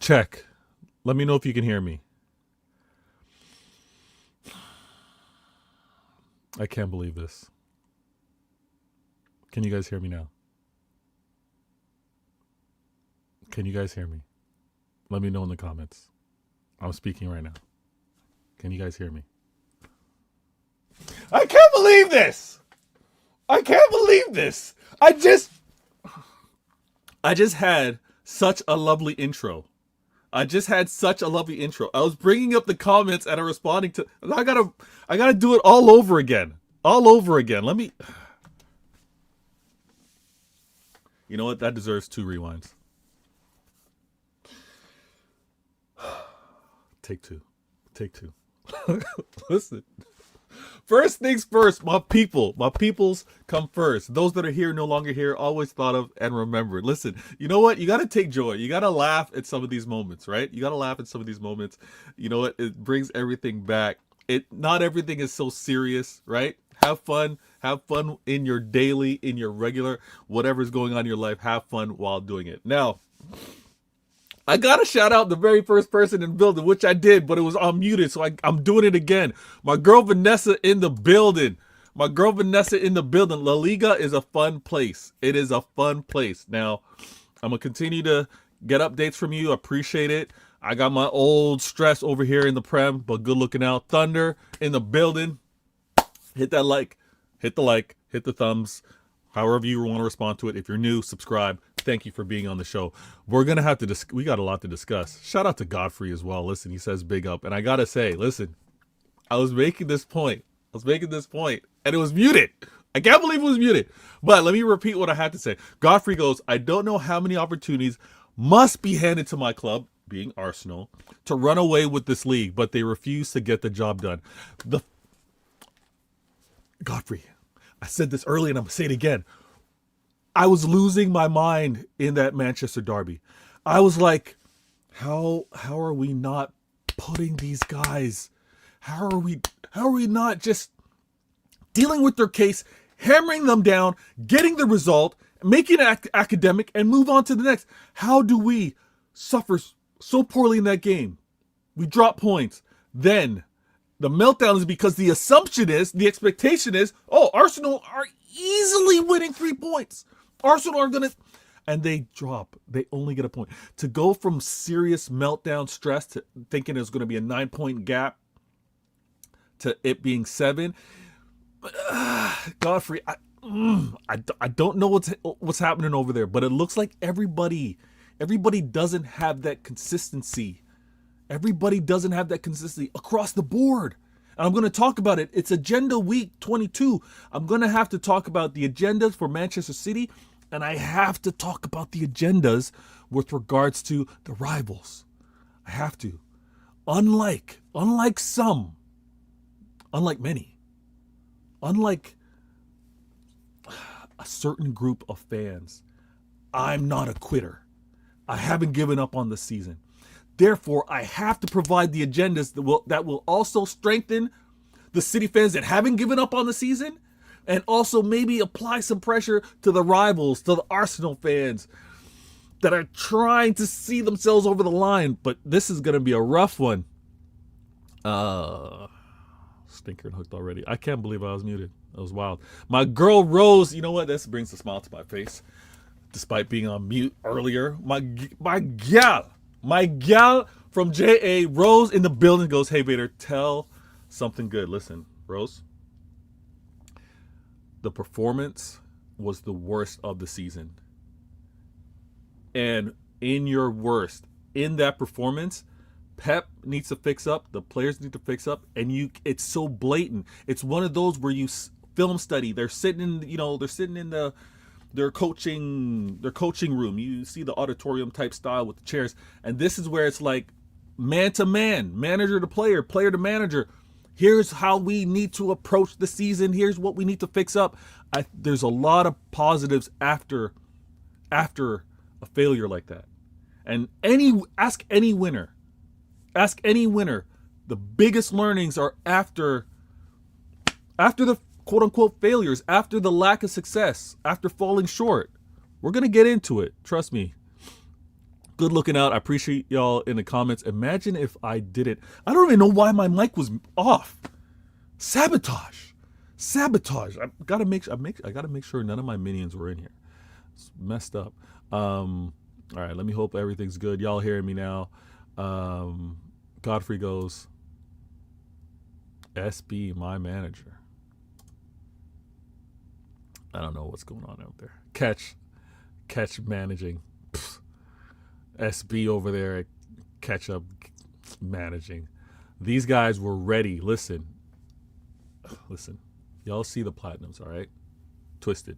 Check. Let me know if you can hear me. I can't believe this. Can you guys hear me now? Can you guys hear me? Let me know in the comments. I'm speaking right now. Can you guys hear me? I can't believe this. I can't believe this. I just had such a lovely intro. I was bringing up the comments and I'm responding to. I gotta do it all over again. Let me. You know what? That deserves 2 rewinds. Take two. Listen. First things first, my peoples come first. Those that are here, no longer here, always thought of and remembered. Listen, you know what? You got to take joy. You got to laugh at some of these moments, right? You got to laugh at some of these moments. You know what? It brings everything back. Not everything is so serious, right? Have fun in your daily, in your regular, whatever's going on in your life. Have fun while doing it. Now, I gotta shout out the very first person in the building, which I did, but it was unmuted, so I'm doing it again. My girl Vanessa in the building. La Liga is a fun place. It is a fun place. Now, I'm gonna continue to get updates from you. I appreciate it. I got my old stress over here in the Prem, but good looking out. Thunder in the building. Hit that like, hit the thumbs. However you want to respond to it. If you're new, subscribe. Thank you for being on the show. We're going to have to, we got a lot to discuss. Shout out to Godfrey as well. Listen, he says big up. And I got to say, listen, I was making this point. And it was muted. I can't believe it was muted. But let me repeat what I had to say. Godfrey goes, I don't know how many opportunities must be handed to my club, being Arsenal, to run away with this league, but they refuse to get the job done. Godfrey, I said this earlier and I'm going to say it again. I was losing my mind in that Manchester derby. I was like, how are we not putting these guys? How are we not just dealing with their case, hammering them down, getting the result, making it academic and move on to the next? How do we suffer so poorly in that game? We drop points. Then the meltdown is because the expectation is, oh, Arsenal are easily winning 3 points. Arsenal are going to, and they drop. They only get a point. To go from serious meltdown stress to thinking there's going to be a 9-point gap to it being 7. Godfrey, I don't know what's happening over there, but it looks like everybody doesn't have that consistency. Everybody doesn't have that consistency across the board. And I'm going to talk about it. It's Agenda Week 22. I'm going to have to talk about the agendas for Manchester City, and I have to talk about the agendas with regards to the rivals. I have to. Unlike many, unlike a certain group of fans, I'm not a quitter. I haven't given up on the season. Therefore, I have to provide the agendas that will also strengthen the City fans that haven't given up on the season, and also maybe apply some pressure to the rivals, to the Arsenal fans that are trying to see themselves over the line. But this is going to be a rough one. Stinker and hooked already. I can't believe I was muted. That was wild. My girl Rose, you know what? This brings a smile to my face, despite being on mute earlier. My gal from JA, Rose in the building, goes, hey, Vader, tell something good. Listen, Rose, the performance was the worst of the season. And in that performance, Pep needs to fix up, the players need to fix up, and it's so blatant. It's one of those where you film study. They're sitting in their coaching room. You see the auditorium type style with the chairs, and this is where it's like man to man, manager to player, player to manager. Here's how we need to approach the season. Here's what we need to fix up. There's a lot of positives after a failure like that. And ask any winner. The biggest learnings are after the quote unquote failures, after the lack of success, after falling short. We're going to get into it. Trust me. Good looking out. I appreciate y'all in the comments. Imagine if I didn't. I don't even know why my mic was off. Sabotage. I gotta make sure none of my minions were in here. It's messed up. All right, let me hope everything's good. Y'all hearing me now. Godfrey goes, SB, my manager. I don't know what's going on out there. Catch managing. Pfft. SB over there at catch up managing. These guys were ready. Listen. Y'all see the platinums, all right? Twisted.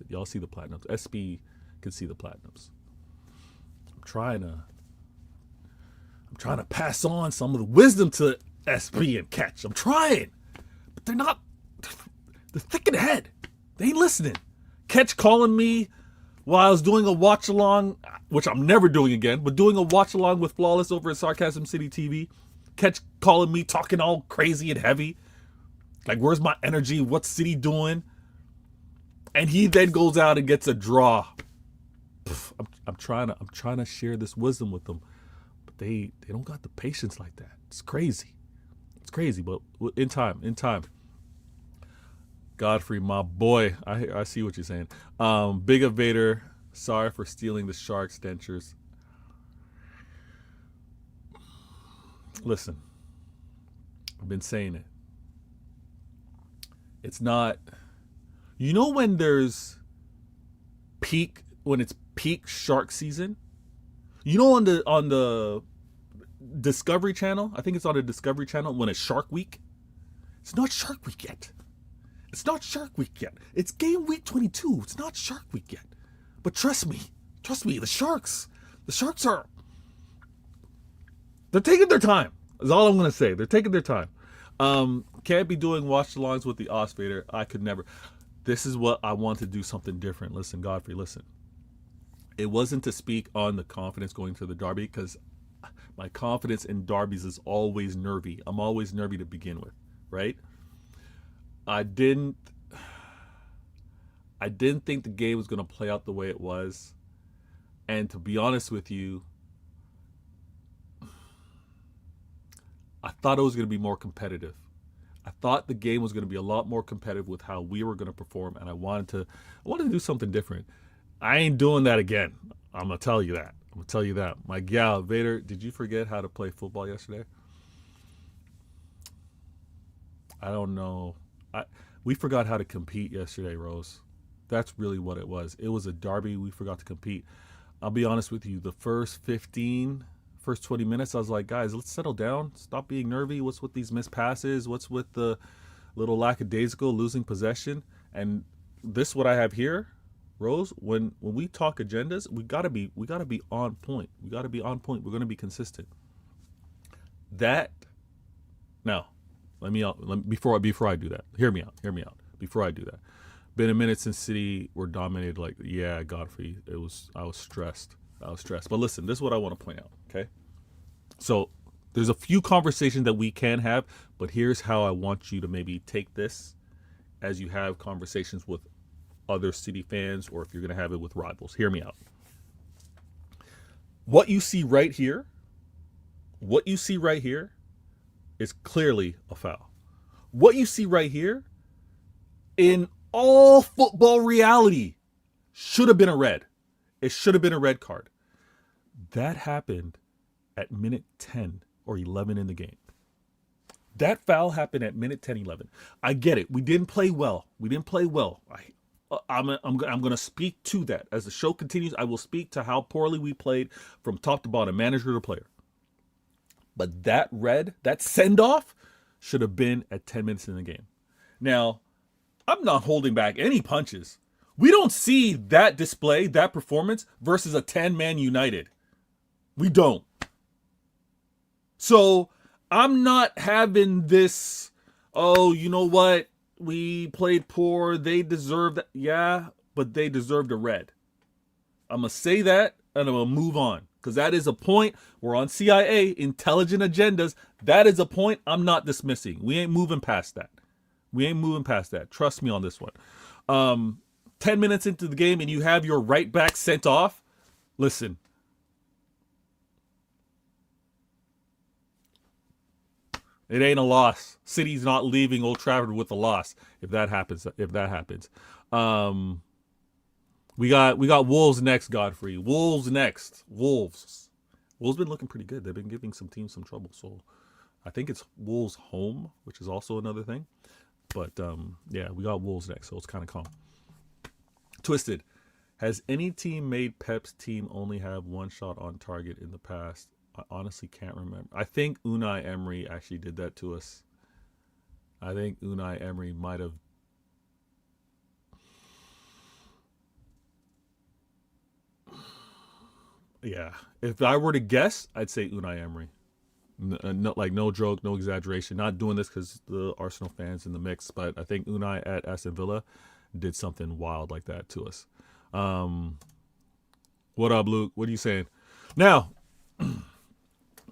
Y'all see the platinums. SB can see the platinums. I'm trying to pass on some of the wisdom to SB and Catch. I'm trying. But they're thick in the head. They ain't listening. Catch calling me while I was doing a watch along, which I'm never doing again, but doing a watch along with Flawless over at SarcasmTV. Catch calling me, talking all crazy and heavy. Like, where's my energy? What's City doing? And he then goes out and gets a draw. I'm trying to share this wisdom with them, but they don't got the patience like that. It's crazy, but in time. Godfrey, my boy, I see what you're saying. Big Evader, sorry for stealing the Sharks dentures. Listen, I've been saying it. It's not, you know, when it's peak shark season, you know, on the Discovery Channel, I think it's on the Discovery Channel, when it's Shark Week. It's not Shark Week yet. It's game week 22. It's not Shark Week yet. But trust me, the sharks they're taking their time. Is all I'm gonna say. They're taking their time. Can't be doing watch alongs with the Osvader. I could never. This is what I want to do, something different. Listen, Godfrey, listen. It wasn't to speak on the confidence going to the derby, because my confidence in derbies is always nervy. I'm always nervy to begin with, right? I didn't think the game was going to play out the way it was. And to be honest with you, I thought it was going to be more competitive. I thought the game was going to be a lot more competitive with how we were going to perform, and I wanted to do something different. I ain't doing that again. I'm going to tell you that. My gal, Vader, did you forget how to play football yesterday? I don't know. We forgot how to compete yesterday, Rose. That's really what it was. It was a derby. We forgot to compete. I'll be honest with you. The first 20 minutes, I was like, guys, let's settle down. Stop being nervy. What's with these missed passes? What's with the little lackadaisical losing possession? And this, what I have here, Rose, when we talk agendas, we gotta be on point. We're gonna be consistent. Now, before I do that, hear me out. Before I do that, been a minute since City were dominated. Like, yeah, Godfrey, I was stressed. But listen, this is what I want to point out. Okay, so there's a few conversations that we can have, but here's how I want you to maybe take this as you have conversations with other City fans, or if you're going to have it with rivals. Hear me out. What you see right here is clearly a foul. What you see right here, in all football reality, should have been a red. It should have been a red card. That happened at minute 10 or 11 in the game. That foul happened at minute 10, 11. I get it. We didn't play well. I'm going to speak to that. As the show continues, I will speak to how poorly we played from top to bottom, manager to player. But that send-off should have been at 10 minutes in the game. Now, I'm not holding back any punches. We don't see that display, that performance, versus a 10-man United. We don't. So, I'm not having this, oh, you know what? We played poor. They deserved that. Yeah, but they deserved a red. I'm going to say that, and I'm going to move on. Because that is a point. We're on CIA, intelligent agendas. That is a point I'm not dismissing. We ain't moving past that. Trust me on this one. 10 minutes into the game and you have your right back sent off. Listen, It ain't a loss. City's not leaving Old Trafford with a loss. If that happens, we got Wolves next. Godfrey, Wolves next. Wolves been looking pretty good. They've been giving some teams some trouble. So I think it's Wolves home, which is also another thing. But yeah, we got Wolves next, so it's kind of calm. Twisted. Has any team made Pep's team only have one shot on target in the past? I honestly can't remember. I think Unai Emery actually did that to us. I think Unai Emery might have. Yeah. If I were to guess, I'd say Unai Emery. No joke, no exaggeration. Not doing this because the Arsenal fans in the mix, but I think Unai at Aston Villa did something wild like that to us. What up, Luke? What are you saying? Now,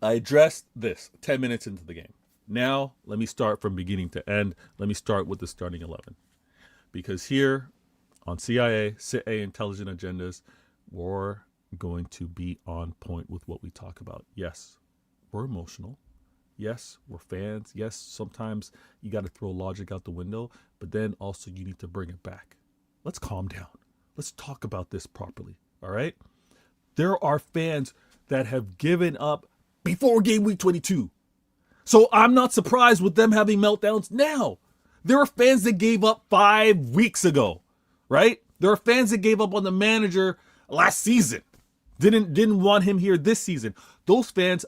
I addressed this 10 minutes into the game. Now, let me start from beginning to end. Let me start with the starting 11. Because here on CIA Intelligent Agendas, we're going to be on point with what we talk about. Yes, we're emotional. Yes, we're fans. Yes, sometimes you got to throw logic out the window, but then also you need to bring it back. Let's calm down. Let's talk about this properly, all right? There are fans that have given up before game week 22. So I'm not surprised with them having meltdowns now. There are fans that gave up 5 weeks ago, right? There are fans that gave up on the manager last season. Didn't want him here this season. Those fans,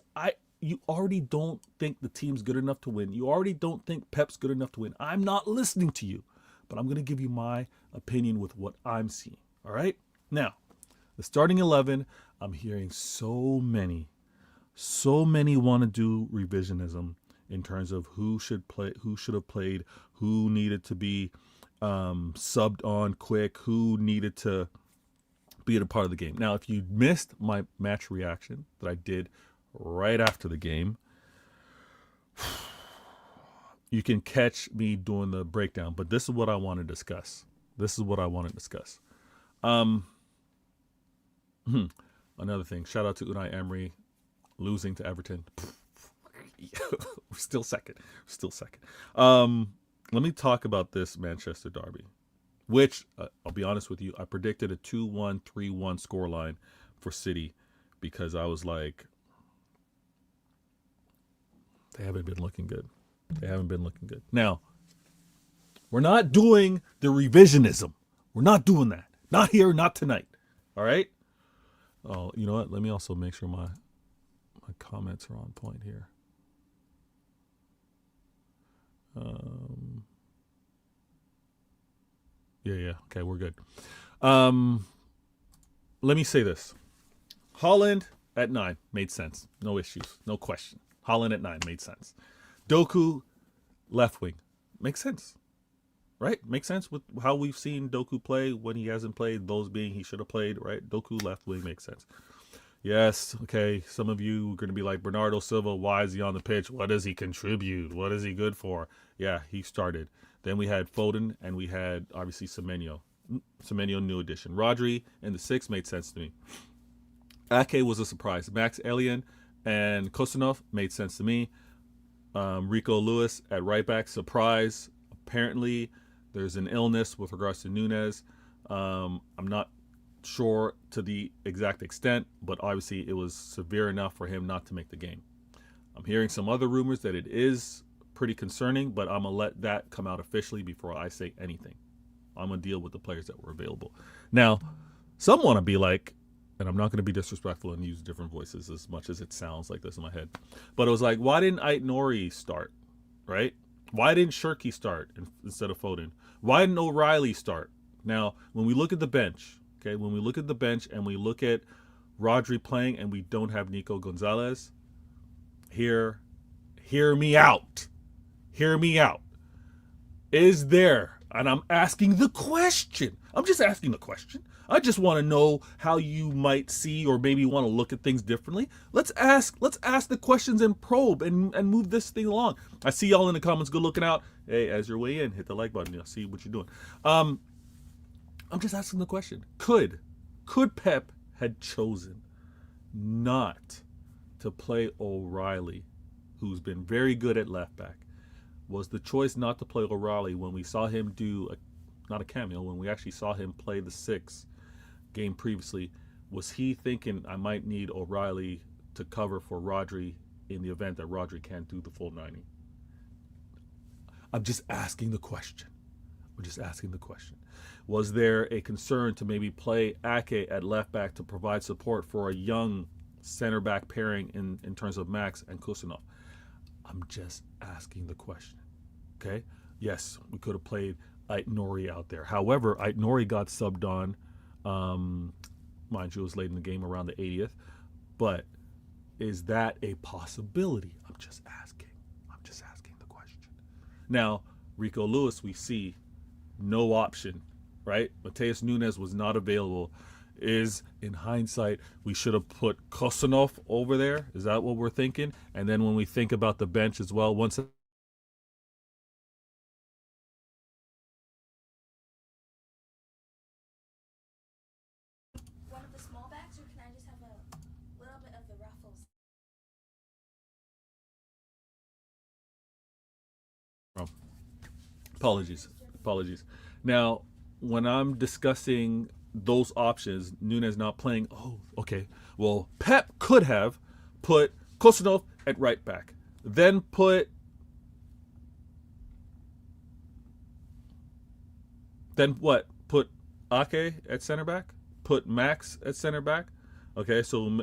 you already don't think the team's good enough to win. You already don't think Pep's good enough to win. I'm not listening to you, but I'm going to give you my opinion with what I'm seeing, all right? Now, the starting 11, I'm hearing so many want to do revisionism in terms of who should have played, who needed to be subbed on quick, who needed to be a part of the game. Now, if you missed my match reaction that I did right after the game, you can catch me doing the breakdown, but this is what I want to discuss. Another thing, shout out to Unai Emery losing to Everton. We're still second. Let me talk about this Manchester derby, which I'll be honest with you, I predicted a 2-1, 3-1 scoreline for City because I was like, they haven't been looking good. Now, we're not doing the revisionism. We're not doing that. Not here, not tonight. All right? Oh, you know what? Let me also make sure my comments are on point here. Yeah. Okay, we're good. Let me say this. Haaland at 9 made sense. No issues. No question. Haaland at 9 made sense. Doku, left wing. Makes sense. Right? Makes sense with how we've seen Doku play when he hasn't played, those being he should have played, right? Doku, left wing, makes sense. Yes, okay, some of you are going to be like, Bernardo Silva, why is he on the pitch? What does he contribute? What is he good for? Yeah, he started. Then we had Foden, and we had, obviously, Semenyo. Semenyo, new addition. Rodri in the 6 made sense to me. Ake was a surprise. Max Alien and Kostanov made sense to me. Rico Lewis at right back, surprise. Apparently, there's an illness with regards to Nunez. I'm not sure to the exact extent, but obviously it was severe enough for him not to make the game. I'm hearing some other rumors that it is pretty concerning, but I'm going to let that come out officially before I say anything. I'm going to deal with the players that were available. Now, some want to be like, and I'm not going to be disrespectful and use different voices as much as it sounds like this in my head, but it was like, why didn't Ait-Nouri start, right? Why didn't Shirky start instead of Foden? Why didn't O'Reilly start? Now, when we look at the bench, okay, when we look at the bench and we look at Rodri playing and we don't have Nico Gonzalez, hear me out. Hear me out. Is there, and I'm asking the question, I'm just asking the question. I just want to know how you might see or maybe want to look at things differently. Let's ask the questions and probe and move this thing along. I see y'all in the comments. Good looking out. Hey, as you're way in, hit the like button. I see what you're doing. I'm just asking the question. Could Pep had chosen not to play O'Reilly who's been very good at left back, was the choice not to play O'Reilly when we saw him do, not a cameo, when we actually saw him play the 6 game previously? Was he thinking, I might need O'Reilly to cover for Rodri in the event that Rodri can't do the full 90? I'm just asking the question. We're just asking the question. Was there a concern to maybe play Ake at left back to provide support for a young center back pairing in terms of Max and Kusanov? I'm just asking the question. Okay? Yes, we could have played Aït-Nouri out there. However, Aït-Nouri got subbed on, mind you, it was late in the game around the 80th. But is that a possibility? I'm just asking. I'm just asking the question. Now, Rico Lewis, we see no option, right? Mateus Nunes was not available. Is, in hindsight, we should have put Kusanov over there? Is that what we're thinking? And then when we think about the bench as well, once One of the small backs, or can I just have a little bit of the ruffles? Apologies. Now, when I'm discussing those options, Nunes not playing, okay. Well, Pep could have put Kusanov at right back, then put Ake at center back, put Max at center back. Okay, so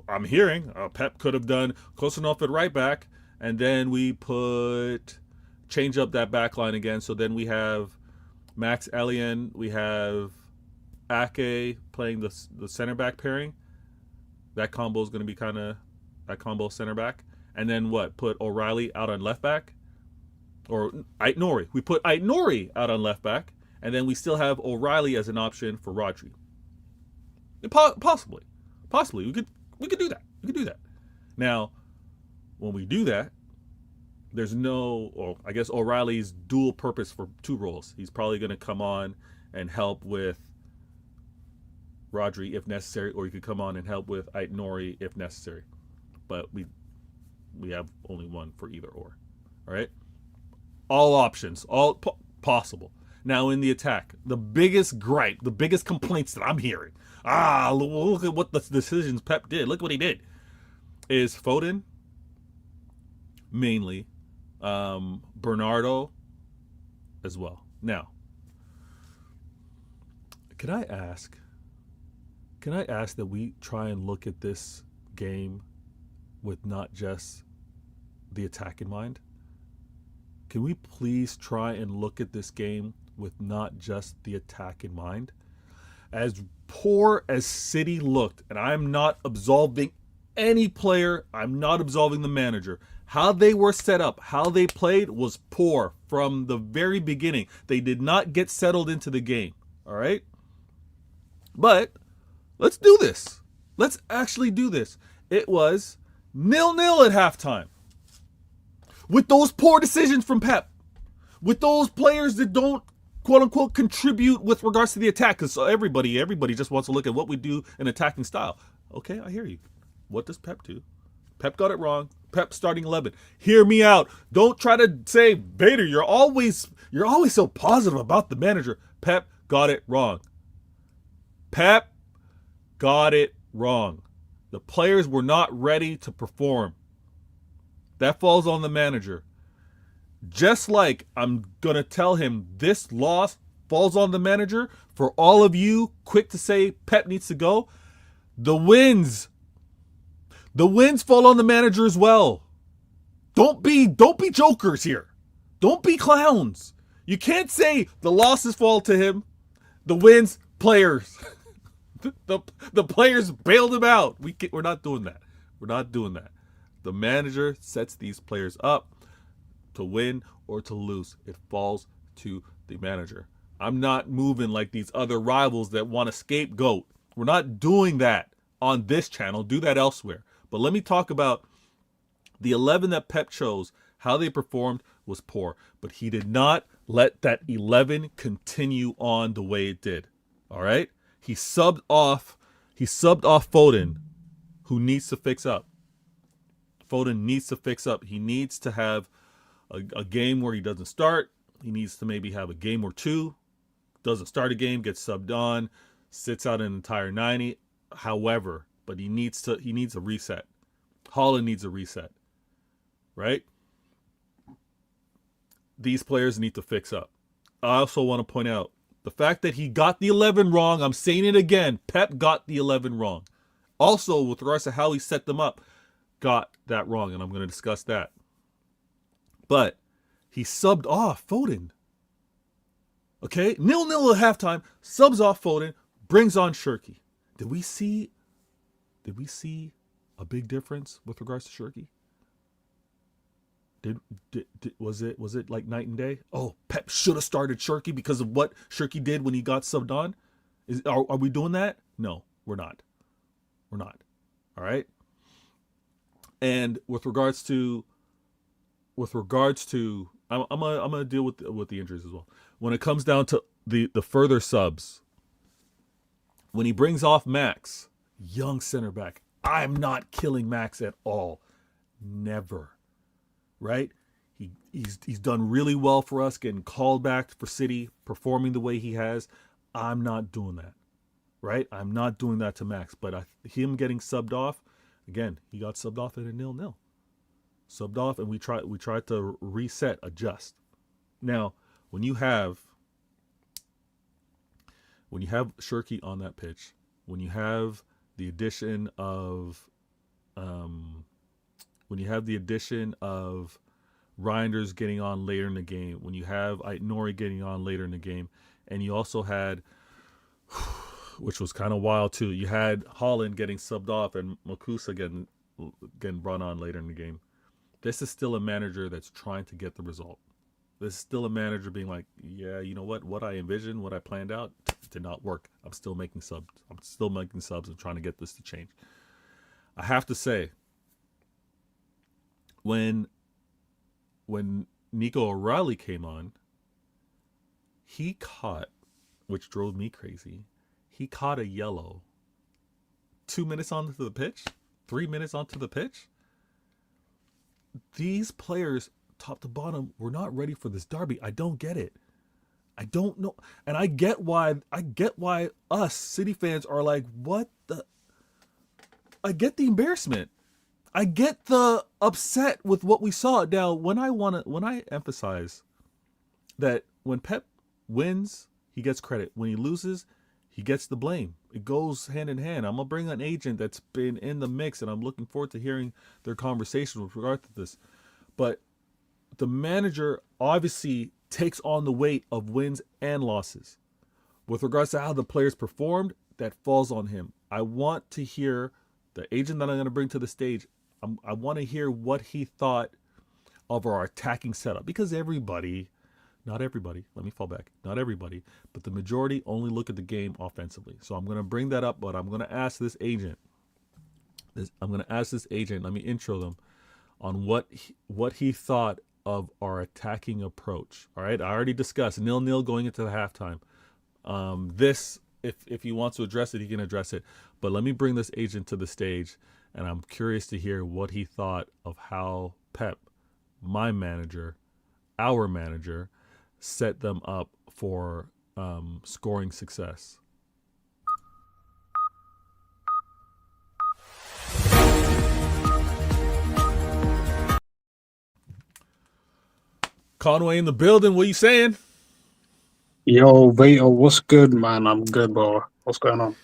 I'm hearing Pep could have done Kusanov at right back, and then we change up that back line again. So then we have Max Alien, we have Ake playing the center back pairing. That combo is going to be that combo center back. And then put O'Reilly out on left back? Or Aït-Nouri. We put Aït-Nouri out on left back, and then we still have O'Reilly as an option for Rodri. Possibly. We could do that. We could do that. Now, when we do that, there's I guess O'Reilly's dual purpose for 2 roles. He's probably going to come on and help with Rodri if necessary, or he could come on and help with Aït-Nouri if necessary. But we have only one for either or. All right? All options, all possible. Now in the attack, the biggest gripe, the biggest complaints that I'm hearing, look at what the decisions Pep did. Look what he did. Is Foden, mainly, Bernardo as well. Now, can I ask that we try and look at this game with not just the attack in mind? Can we please try and look at this game with not just the attack in mind? As poor as City looked, and I'm not absolving any player, I'm not absolving the manager. How they were set up, how they played was poor from the very beginning. They did not get settled into the game, all right? But let's do this. Let's actually do this. It was 0-0 at halftime. With those poor decisions from Pep. With those players that don't, quote-unquote, contribute with regards to the attack. Because everybody just wants to look at what we do in attacking style. Okay, I hear you. What does Pep do? Pep got it wrong. Pep starting 11. Hear me out. Don't try to say, Vader, you're always so positive about the manager. Pep got it wrong. Pep got it wrong. The players were not ready to perform. That falls on the manager. Just like I'm going to tell him this loss falls on the manager, for all of you quick to say Pep needs to go, the wins fall on the manager as well. Don't be jokers here. Don't be clowns. You can't say the losses fall to him, the wins, players. The players bailed him out. We're not doing that. We're not doing that. The manager sets these players up to win or to lose. It falls to the manager. I'm not moving like these other rivals that want to scapegoat. We're not doing that on this channel. Do that elsewhere. But let me talk about the 11 that Pep chose. How they performed was poor. But he did not let that 11 continue on the way it did. All right? He subbed off Foden, who needs to fix up. Foden needs to fix up. He needs to have a game where he doesn't start. He needs to maybe have a game or two. Doesn't start a game, gets subbed on, sits out an entire 90. However, but he needs a reset. Haaland needs a reset. Right? These players need to fix up. I also want to point out the fact that he got the 11 wrong. I'm saying it again. Pep got the 11 wrong. Also, with regards to how he set them up, got that wrong, and I'm going to discuss that. But he subbed off Foden. Okay? 0-0 at halftime, subs off Foden, brings on Shirky. Did we see a big difference with regards to Shirky? Was it like night and day? Oh, Pep should have started Shirky because of what Shirky did when he got subbed on. Are we doing that? No, we're not. We're not. All right. And with regards to, I'm gonna deal with the injuries as well. When it comes down to the further subs, when he brings off Max, young center back, I'm not killing Max at all. Never. Right? He's done really well for us, getting called back for City, performing the way he has. I'm not doing that. Right? I'm not doing that to Max. But him getting subbed off, again, he got subbed off at a 0-0. Subbed off, and we tried to reset, adjust. Now, when you have Shirky on that pitch, when you have the addition of Reinders getting on later in the game, when you have Nori getting on later in the game, and you also had, which was kind of wild too, you had Haaland getting subbed off and Makusa getting brought on later in the game. This is still a manager that's trying to get the result. This is still a manager being like, yeah, you know what I envisioned, what I planned out, did not work. I'm still making subs. I'm trying to get this to change. I have to say, when Nico O'Reilly came on, he caught, which drove me crazy, he caught a yellow 2 minutes onto the pitch, 3 minutes onto the pitch. These players, top to bottom, were not ready for this derby. I don't get it. I don't know. And I get why us City fans are like, what the? I get the embarrassment. I get the upset with what we saw. Now, when I emphasize that when Pep wins, he gets credit. When he loses, he gets the blame. It goes hand in hand. I'm going to bring an agent that's been in the mix, and I'm looking forward to hearing their conversation with regard to this. But the manager obviously takes on the weight of wins and losses. With regards to how the players performed, that falls on him. I want to hear the agent that I'm going to bring to the stage. I want to hear what he thought of our attacking setup, because not everybody, let me fall back, not everybody, but the majority only look at the game offensively. So I'm going to bring that up, but I'm going to ask this agent, let me intro them on what he thought of our attacking approach. All right, I already discussed 0-0 going into the halftime. This, if he wants to address it, he can address it. But let me bring this agent to the stage, and I'm curious to hear what he thought of how Pep, my manager, our manager, set them up for scoring success. Conway in the building, what are you saying? Yo, Vito, what's good, man? I'm good, bro. What's going on?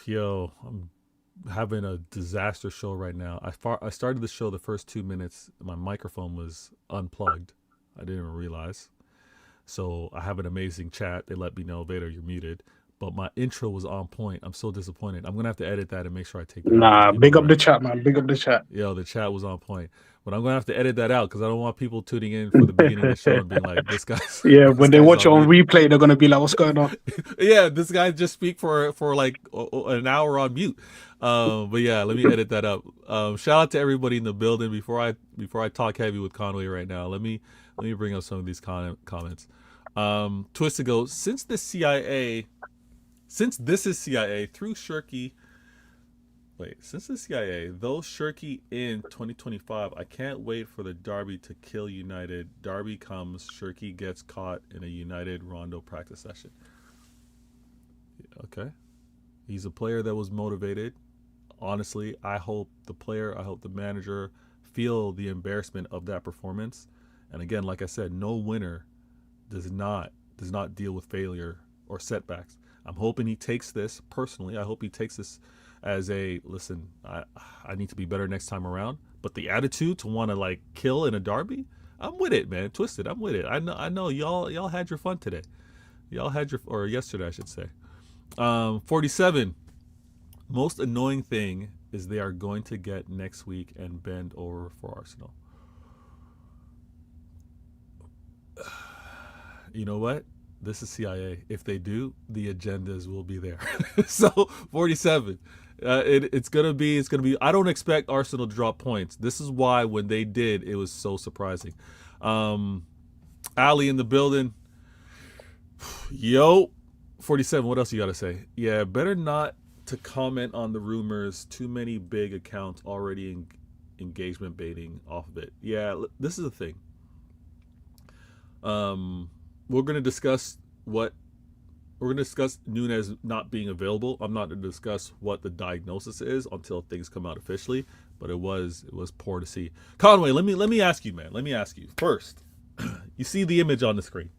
Yo, I'm having a disaster show right now. I started the show, the first 2 minutes, my microphone was unplugged. I didn't even realize. So I have an amazing chat. They let me know, Vader, you're muted. But my intro was on point. I'm so disappointed. I'm going to have to edit that and make sure I take that out. Nah, big up the chat, man. Big up the chat. Yo, the chat was on point. But I'm going to have to edit that out because I don't want people tuning in for the beginning of the show and being like, this guy's... Yeah, this when they guy's watch it on mute. replay, they're going to be like, what's going on? Yeah, this guy just speak for like an hour on mute. But yeah, let me edit that up. Shout out to everybody in the building. Before I talk heavy with Conway right now, let me bring up some of these comments. Twist ago, since this is CIA through Shirky, Wait, since the CIA, though Shirky in 2025, I can't wait for the Derby to kill United. Derby comes, Shirky gets caught in a United Rondo practice session. Okay. He's a player that was motivated. Honestly, I hope the player, I hope the manager feel the embarrassment of that performance. And again, like I said, no winner does not deal with failure or setbacks. I'm hoping he takes this personally. I hope he takes this as a listen. I need to be better next time around. But the attitude to want to like kill in a derby, I'm with it, man. Twisted, I'm with it. I know y'all had your fun today. Y'all had your or yesterday, I should say. 47. Most annoying thing is they are going to get next week and bend over for Arsenal. You know what? This is CIA. If they do, the agendas will be there. So 47. It's gonna be. I don't expect Arsenal to drop points. This is why when they did, it was so surprising. Ali in the building. Yo, 47. What else you gotta say? Yeah, better not to comment on the rumors. Too many big accounts already engagement baiting off of it. Yeah, this is the thing. We're gonna discuss Nunez not being available. I'm not going to discuss what the diagnosis is until things come out officially. But it was poor to see. Conway, let me ask you, man. Let me ask you first. You see the image on the screen.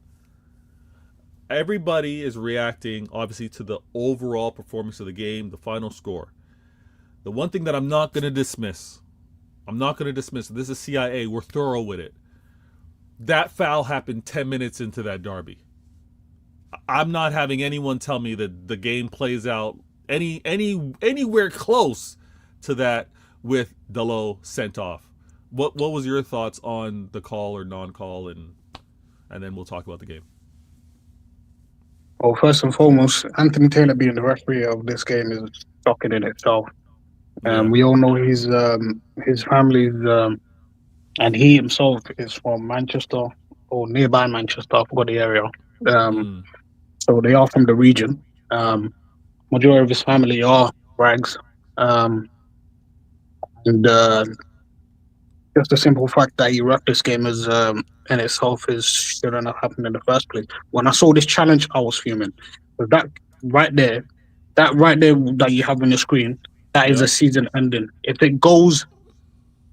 Everybody is reacting, obviously, to the overall performance of the game, the final score. The one thing that I'm not going to dismiss, this is CIA, we're thorough with it. That foul happened 10 minutes into that derby. I'm not having anyone tell me that the game plays out anywhere close to that with Delo sent off. What was your thoughts on the call or non-call, and then we'll talk about the game. Well, first and foremost, Anthony Taylor being the referee of this game is shocking in itself. Yeah. We all know his family's and he himself is from Manchester or nearby Manchester. I forgot the area. Mm. So they are from the region. Majority of his family are Rags, and just the simple fact that he wrapped this game is in itself is shouldn't have happened in the first place. When I saw this challenge, I was fuming. But right there, that right there that you have on your screen, that is Yep. a season ending. If it goes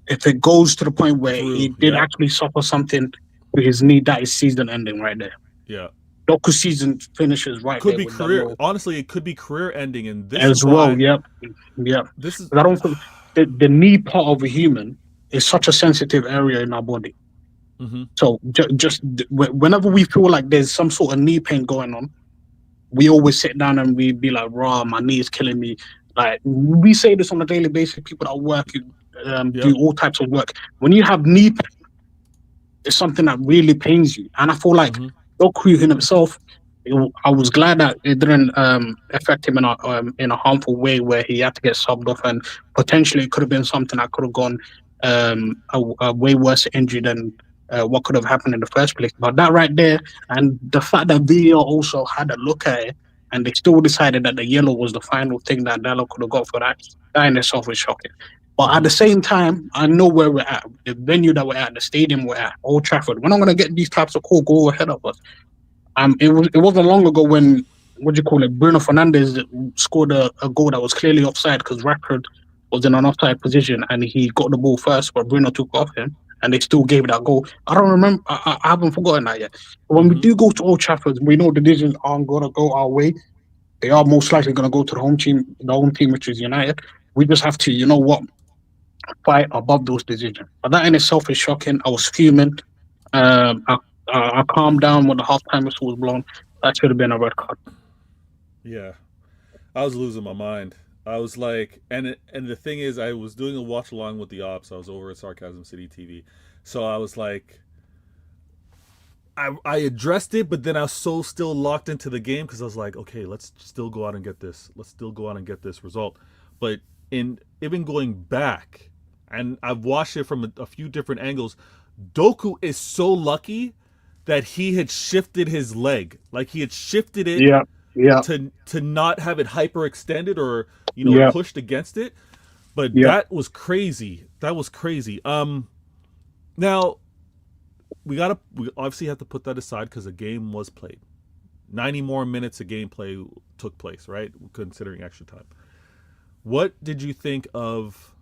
to the point where he did Yep. actually suffer something to his knee, that is season ending right there. Yeah. Doku's season finishes right Could there be with career. Delo Honestly, it could be career ending, and this is as well. why. Yep. This is. But I don't think the knee part of a human is such a sensitive area in our body. Mm-hmm. So whenever we feel like there's some sort of knee pain going on, we always sit down and we be like, "Raw, my knee is killing me." Like we say this on a daily basis. People that work, do all types of work. When you have knee pain, it's something that really pains you. And I feel like Doku in himself, I was glad that it didn't affect him in a harmful way where he had to get subbed off, and potentially it could have been something that could have gone a way worse injury than what could have happened in the first place. But that right there, and the fact that VAR also had a look at it, and they still decided that the yellow was the final thing that Dallo could have got for that, that in itself is shocking. But at the same time, I know where we're at. The venue that we're at, the stadium we're at, Old Trafford. We're not going to get these types of calls go ahead of us. It wasn't long ago when, what do you call it, Bruno Fernandes scored a goal that was clearly offside because Rashford was in an offside position and he got the ball first, but Bruno took off him and they still gave that goal. I don't remember. I haven't forgotten that yet. But when we do go to Old Trafford, we know the decisions aren't going to go our way. They are most likely going to go to the home team, which is United. We just have to, you know what, fight above those decisions. But that in itself is shocking. I was fuming. I calmed down when the halftime whistle was blown. That should have been a red card. Yeah, I was losing my mind. I was like, and the thing is, I was doing a watch along with the ops. I was over at SarcasmTV, so I was like, I addressed it, but then I was so still locked into the game because I was like, okay, let's still go out and get this. Let's still go out and get this result. But in even going back, and I've watched it from a few different angles, Doku is so lucky that he had shifted his leg, like he had shifted it Yeah. to not have it hyperextended or Yeah. pushed against it. But Yeah. that was crazy. That was crazy. Now we obviously have to put that aside because the game was played. 90 more minutes of gameplay took place, right? Considering extra time. What did you think of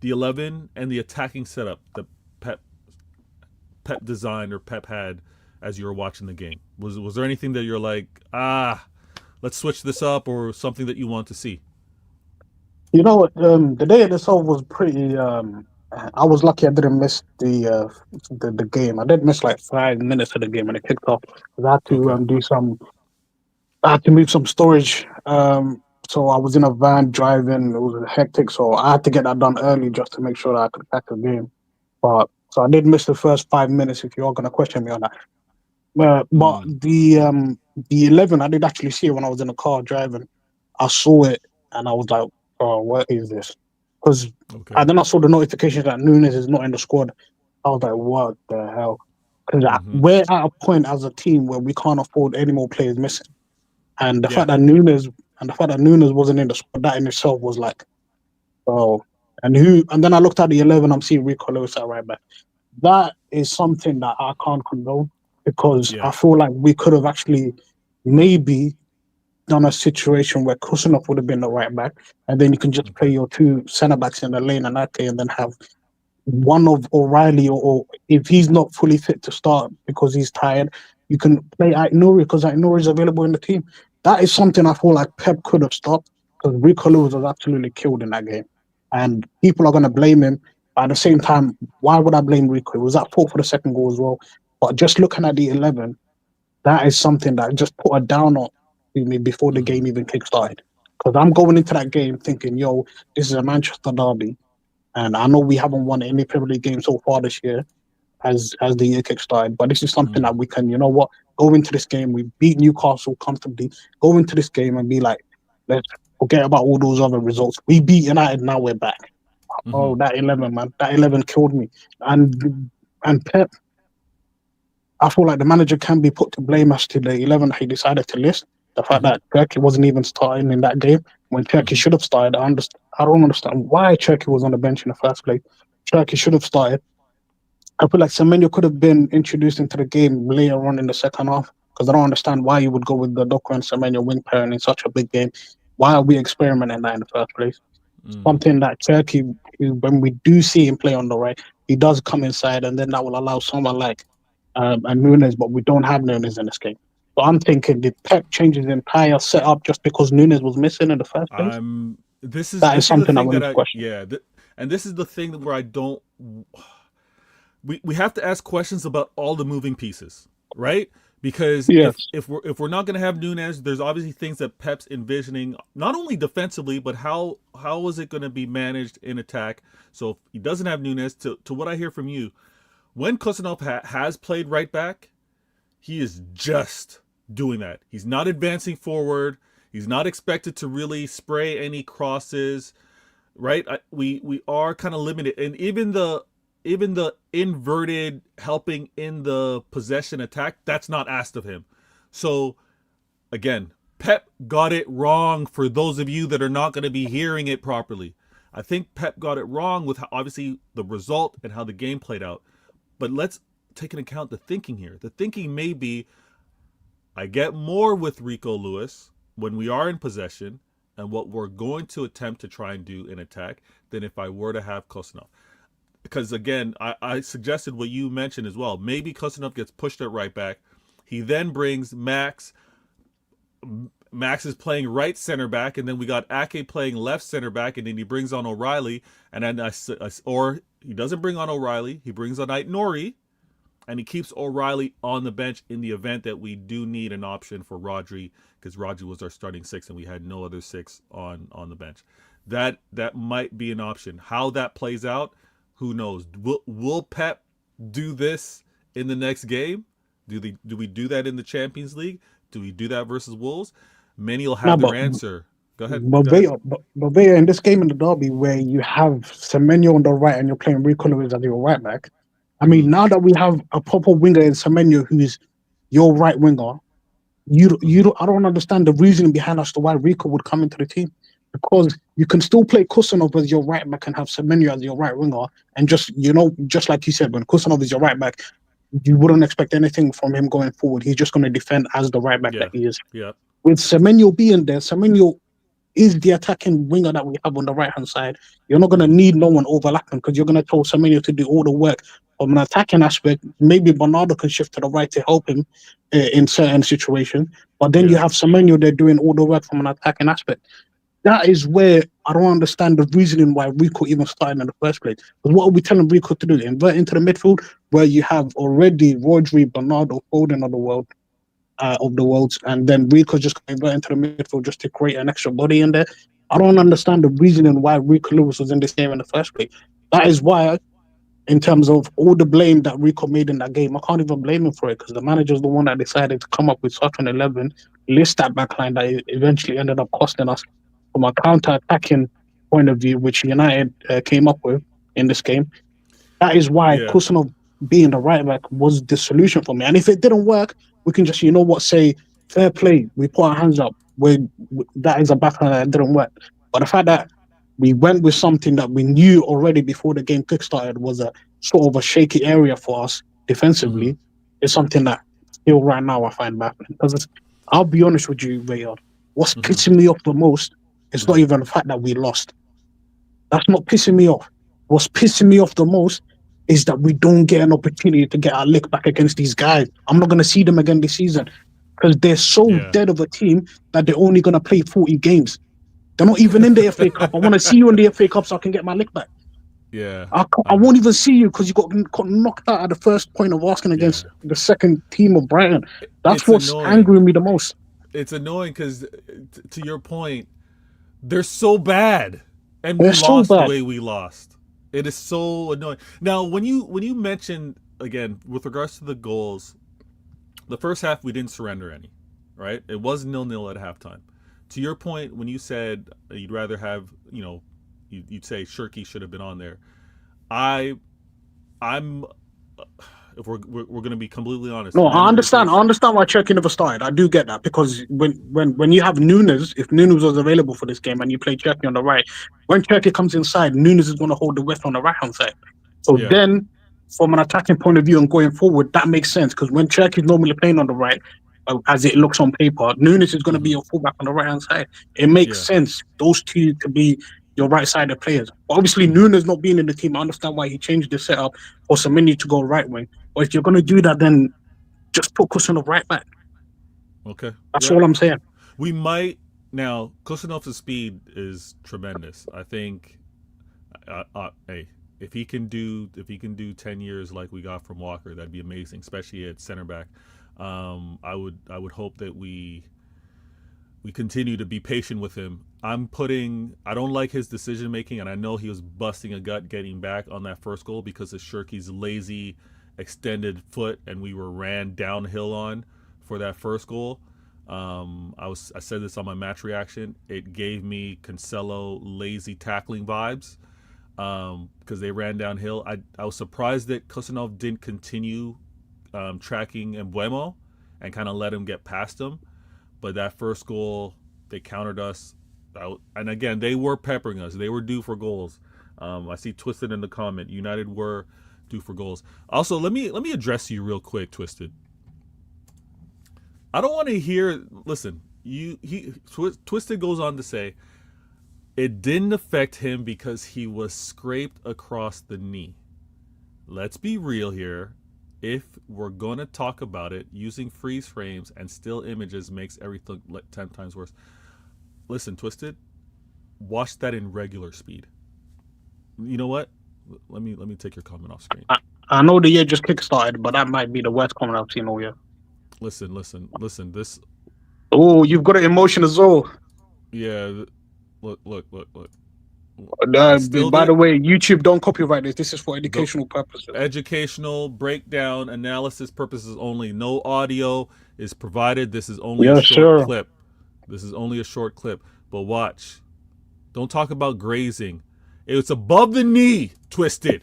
the 11 and the attacking setup that Pep designed or Pep had as you were watching the game? Was there anything that you're like, let's switch this up, or something that you want to see? You know what? The day in itself was pretty. I was lucky I didn't miss the game. I did miss like 5 minutes of the game when it kicked off. 'Cause I had to Okay. do some. I had to move some storage. So I was in a van driving. It was hectic, so I had to get that done early just to make sure that I could catch the game. But so I did miss the first 5 minutes. If you are going to question me on that, but Mm, the 11, I did actually see it when I was in the car driving. I saw it and I was like, "Oh, what is this?" Because okay. and then I saw the notification that Nunes is not in the squad. I was like, "What the hell?" Because Mm-hmm. we're at a point as a team where we can't afford any more players missing, and the Yeah. fact that Nunes wasn't in the squad, that in itself was like, "Oh." And then I looked at the 11. I'm seeing Rico Lewis at right back. That is something that I can't condone because Yeah. I feel like we could have actually maybe done a situation where Kusanov would have been the right back, and then you can just play Okay. your two centre backs in the lane and Ake, and then have one of O'Reilly, or if he's not fully fit to start because he's tired, you can play Aït-Nouri because Aït-Nouri is available in the team. That is something I feel like Pep could have stopped because Rico Lewis was absolutely killed in that game. And people are going to blame him. But at the same time, why would I blame Rico? It was at fault for the second goal as well. But just looking at the 11, that is something that just put a down on me before the Mm-hmm. game even kick started. Because I'm going into that game thinking, yo, this is a Manchester derby. And I know we haven't won any Premier League game so far this year as the year kick started. But this is something Mm-hmm. that we can, you know what, go into this game. We beat Newcastle comfortably. Go into this game and be like, let's forget about all those other results. We beat United, now we're back. Mm-hmm. Oh, that 11, man. That 11 killed me. And Pep, I feel like the manager can be put to blame as to the 11 he decided to list. The fact Mm-hmm. that Turkey wasn't even starting in that game when Turkey Mm-hmm. should have started. I don't understand why Turkey was on the bench in the first place. Turkey should have started. I feel like Semenyo could have been introduced into the game later on in the second half because I don't understand why you would go with the Doku and Semenyo wing pairing in such a big game. Why are we experimenting that in the first place? Mm-hmm. Something that Turkey, when we do see him play on the right, he does come inside, and then that will allow someone like and Nunes, but we don't have Nunes in this game. So I'm thinking, did Pep change his entire setup just because Nunes was missing in the first place? I'm. That is This is the something I thing want that to I question. yeah, and this is the thing where I don't. We have to ask questions about all the moving pieces, right? Because Yes. if we're not going to have Nunez, there's obviously things that Pep's envisioning, not only defensively, but how is it going to be managed in attack? So if he doesn't have Nunez, to what I hear from you, when Kusanov has played right back, he is just doing that. He's not advancing forward. He's not expected to really spray any crosses, right? We are kind of limited, and even the inverted helping in the possession attack, that's not asked of him. So again, Pep got it wrong. For those of you that are not going to be hearing it properly, I think Pep got it wrong with obviously the result and how the game played out. But let's take into account the thinking here. The thinking may be, I get more with Rico Lewis when we are in possession and what we're going to attempt to try and do in attack than if I were to have Kosanov. Because again, I suggested what you mentioned as well. Maybe Kosanov gets pushed at right back. He then brings Max. Max is playing right center back, and then we got Ake playing left center back, and then he brings on O'Reilly, and then or he doesn't bring on O'Reilly, he brings on Aït-Nouri, and he keeps O'Reilly on the bench in the event that we do need an option for Rodri, because Rodri was our starting six and we had no other six on the bench. That might be an option. How that plays out, who knows? Will Pep do this in the next game? Do we do that in the Champions League? Do we do that versus Wolves? Many will No, have their answer. Go ahead. but Go ahead. Villa, in this game in the derby where you have Semenyo on the right and you're playing Rico Lewis as your right back, I mean, Mm-hmm. now that we have a proper winger in Semenyo who's your right winger, Mm-hmm. I don't understand the reasoning behind as to why Rico would come into the team. because you can still play Kusanov as your right back and have Semenyo as your right winger, and just like you said, when Kusanov is your right back, you wouldn't expect anything from him going forward. He's just going to defend as the right back that Yeah. he is. Yeah. With Semenyo being there, Semenyo is the attacking winger that we have on the right hand side. You're not going to need no one overlapping because you're going to tell Semenyo to do all the work. From an attacking aspect, maybe Bernardo can shift to the right to help him in certain situations. But then you have Semenyo there doing all the work from an attacking aspect. That is where I don't understand the reasoning why Rico even started in the first place. Because what are we telling Rico to do? Invert into the midfield where you have already Rodri, Bernardo, Foden of the world, and then Rico just convert into the midfield just to create an extra body in there. I don't understand the reasoning why Rico Lewis was in this game in the first place. That is why, in terms of all the blame that Rico made in that game, I can't even blame him for it because the manager's the one that decided to come up with such an 11, list that backline that eventually ended up costing us from a counter-attacking point of view, which United came up with in this game. That is why Kusanov being the right back was the solution for me. And if it didn't work, we can just, say, fair play. We put our hands up. That is a backline that didn't work. But the fact that we went with something that we knew already before the game kick-started was a sort of a shaky area for us defensively is something that still right now I find baffling. Because I'll be honest with you, Rayard, what's pissing me off the most is not even the fact that we lost. That's not pissing me off. What's pissing me off the most is that we don't get an opportunity to get our lick back against these guys. I'm not going to see them again this season because they're so dead of a team that they're only going to play 40 games. They're not even in the FA Cup. I want to see you in the FA Cup so I can get my lick back. Yeah. I won't even see you because you got knocked out at the first point of asking against the second team of Brighton. That's what's angering me the most. It's annoying because, to your point, they're so bad. And we They're lost so bad. the way we lost. It is so annoying. Now, when you mentioned, again, with regards to the goals, the first half we didn't surrender any, right? It was 0-0 at halftime. To your point, when you said you'd rather have, you'd say Shirky should have been on there. I'm if we're going to be completely honest. No, I understand. I understand why Cherky never started. I do get that because when you have Nunes, if Nunes was available for this game and you play Cherky on the right, when Cherky comes inside, Nunes is going to hold the width on the right hand side. So then, from an attacking point of view and going forward, that makes sense because when Cherky is normally playing on the right, as it looks on paper, Nunes is going to be your fullback on the right hand side. It makes sense those two to be your right-sided players. But obviously, Nunes not being in the team, I understand why he changed the setup for Semenyo to go right wing. But if you're going to do that, then just put Kusanov right back. Okay. That's all I'm saying. We might now. Kusanov's speed is tremendous. I think. Hey, if he can do 10 years like we got from Walker, that'd be amazing, especially at center back. I would hope that we continue to be patient with him. I don't like his decision making, and I know he was busting a gut getting back on that first goal because of Shirky's lazy extended foot, and we were ran downhill on for that first goal. I said this on my match reaction. It gave me Cancelo lazy tackling vibes because they ran downhill. I was surprised that Kusanov didn't continue tracking Mbuemo and kind of let him get past him. But that first goal, they countered us. And again, they were peppering us. They were due for goals. I see Twisted in the comment. United were due for goals. Also, let me address you real quick, Twisted. I don't want to hear. Listen, Twisted goes on to say it didn't affect him because he was scraped across the knee. Let's be real here. If we're going to talk about it, using freeze frames and still images makes everything 10 times worse. Listen, Twisted, watch that in regular speed. You know what? Let me take your comment off screen. I know the year just kickstarted, but that might be the worst comment I've seen all year. Listen. This. Oh, you've got an emotion as well. Yeah. Look. By the way, YouTube don't copyright this. This is for educational purposes. Educational breakdown analysis purposes only. No audio is provided. This is only a short clip. This is only a short clip. But watch. Don't talk about grazing. It's above the knee, Twisted.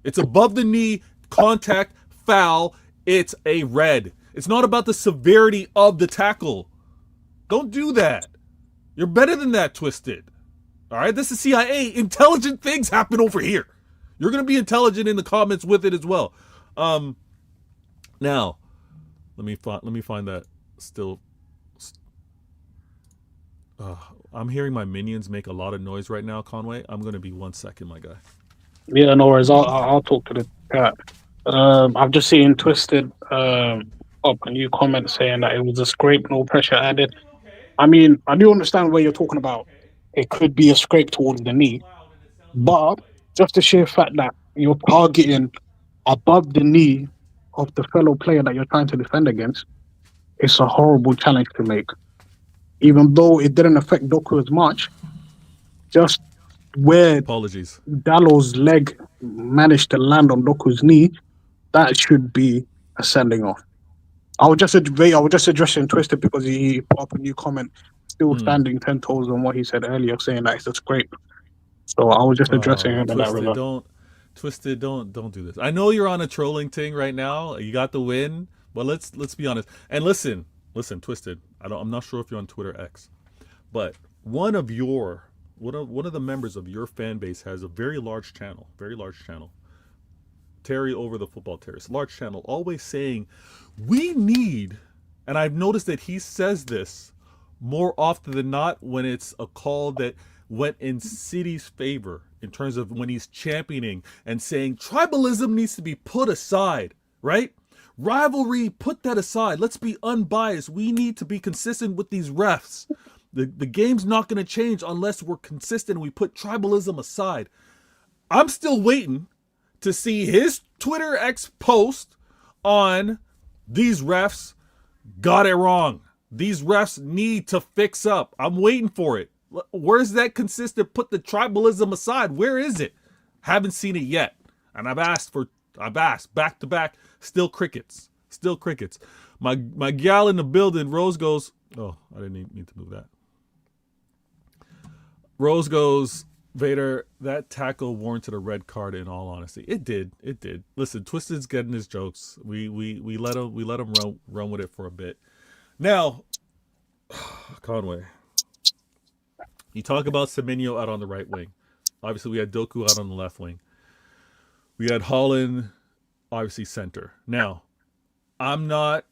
It's above the knee, contact, foul. It's a red. It's not about the severity of the tackle. Don't do that. You're better than that, Twisted. All right, this is CIA. Intelligent things happen over here. You're gonna be intelligent in the comments with it as well. Now, let me find that still. I'm hearing my minions make a lot of noise right now, Conway. I'm gonna be 1 second, my guy. Yeah, no worries. I'll talk to the chat. I've just seen Twisted up a new comment saying that it was a scrape, no pressure added. I mean, I do understand where you're talking about. It could be a scrape towards the knee, but just the sheer fact that you're targeting above the knee of the fellow player that you're trying to defend against, it's a horrible challenge to make. Even though it didn't affect Doku as much, just where Apologies. Dallow's leg managed to land on Doku's knee, that should be a sending off. I was just addressing Twisted because he put up a new comment, still standing 10 toes on what he said earlier, saying that it's a scrape. So I was just addressing him in that regard. Twisted, don't do this. I know you're on a trolling thing right now. You got the win, but let's be honest. And listen, Twisted. I'm not sure if you're on Twitter X, but one of the members of your fan base has a very large channel. Terry over the football terrace, large channel, always saying we need, and I've noticed that he says this more often than not when it's a call that went in City's favor in terms of when he's championing and saying tribalism needs to be put aside, right? Rivalry, put that aside. Let's be unbiased. We need to be consistent with these refs. The game's not going to change unless we're consistent and we put tribalism aside. I'm still waiting to see his Twitter X post on these refs got it wrong. These refs need to fix up. I'm waiting for it. Where's that consistent? Put the tribalism aside. Where is it? Haven't seen it yet. And I've asked back to back. Still crickets. My gal in the building, Rose goes, oh, I didn't need to move that. Rose goes, Vader, that tackle warranted a red card in all honesty. It did. Listen, Twisted's getting his jokes. We let him run with it for a bit. Now, Conway, you talk about Semenyo out on the right wing. Obviously, we had Doku out on the left wing. We had Holland, obviously center. Now, I'm not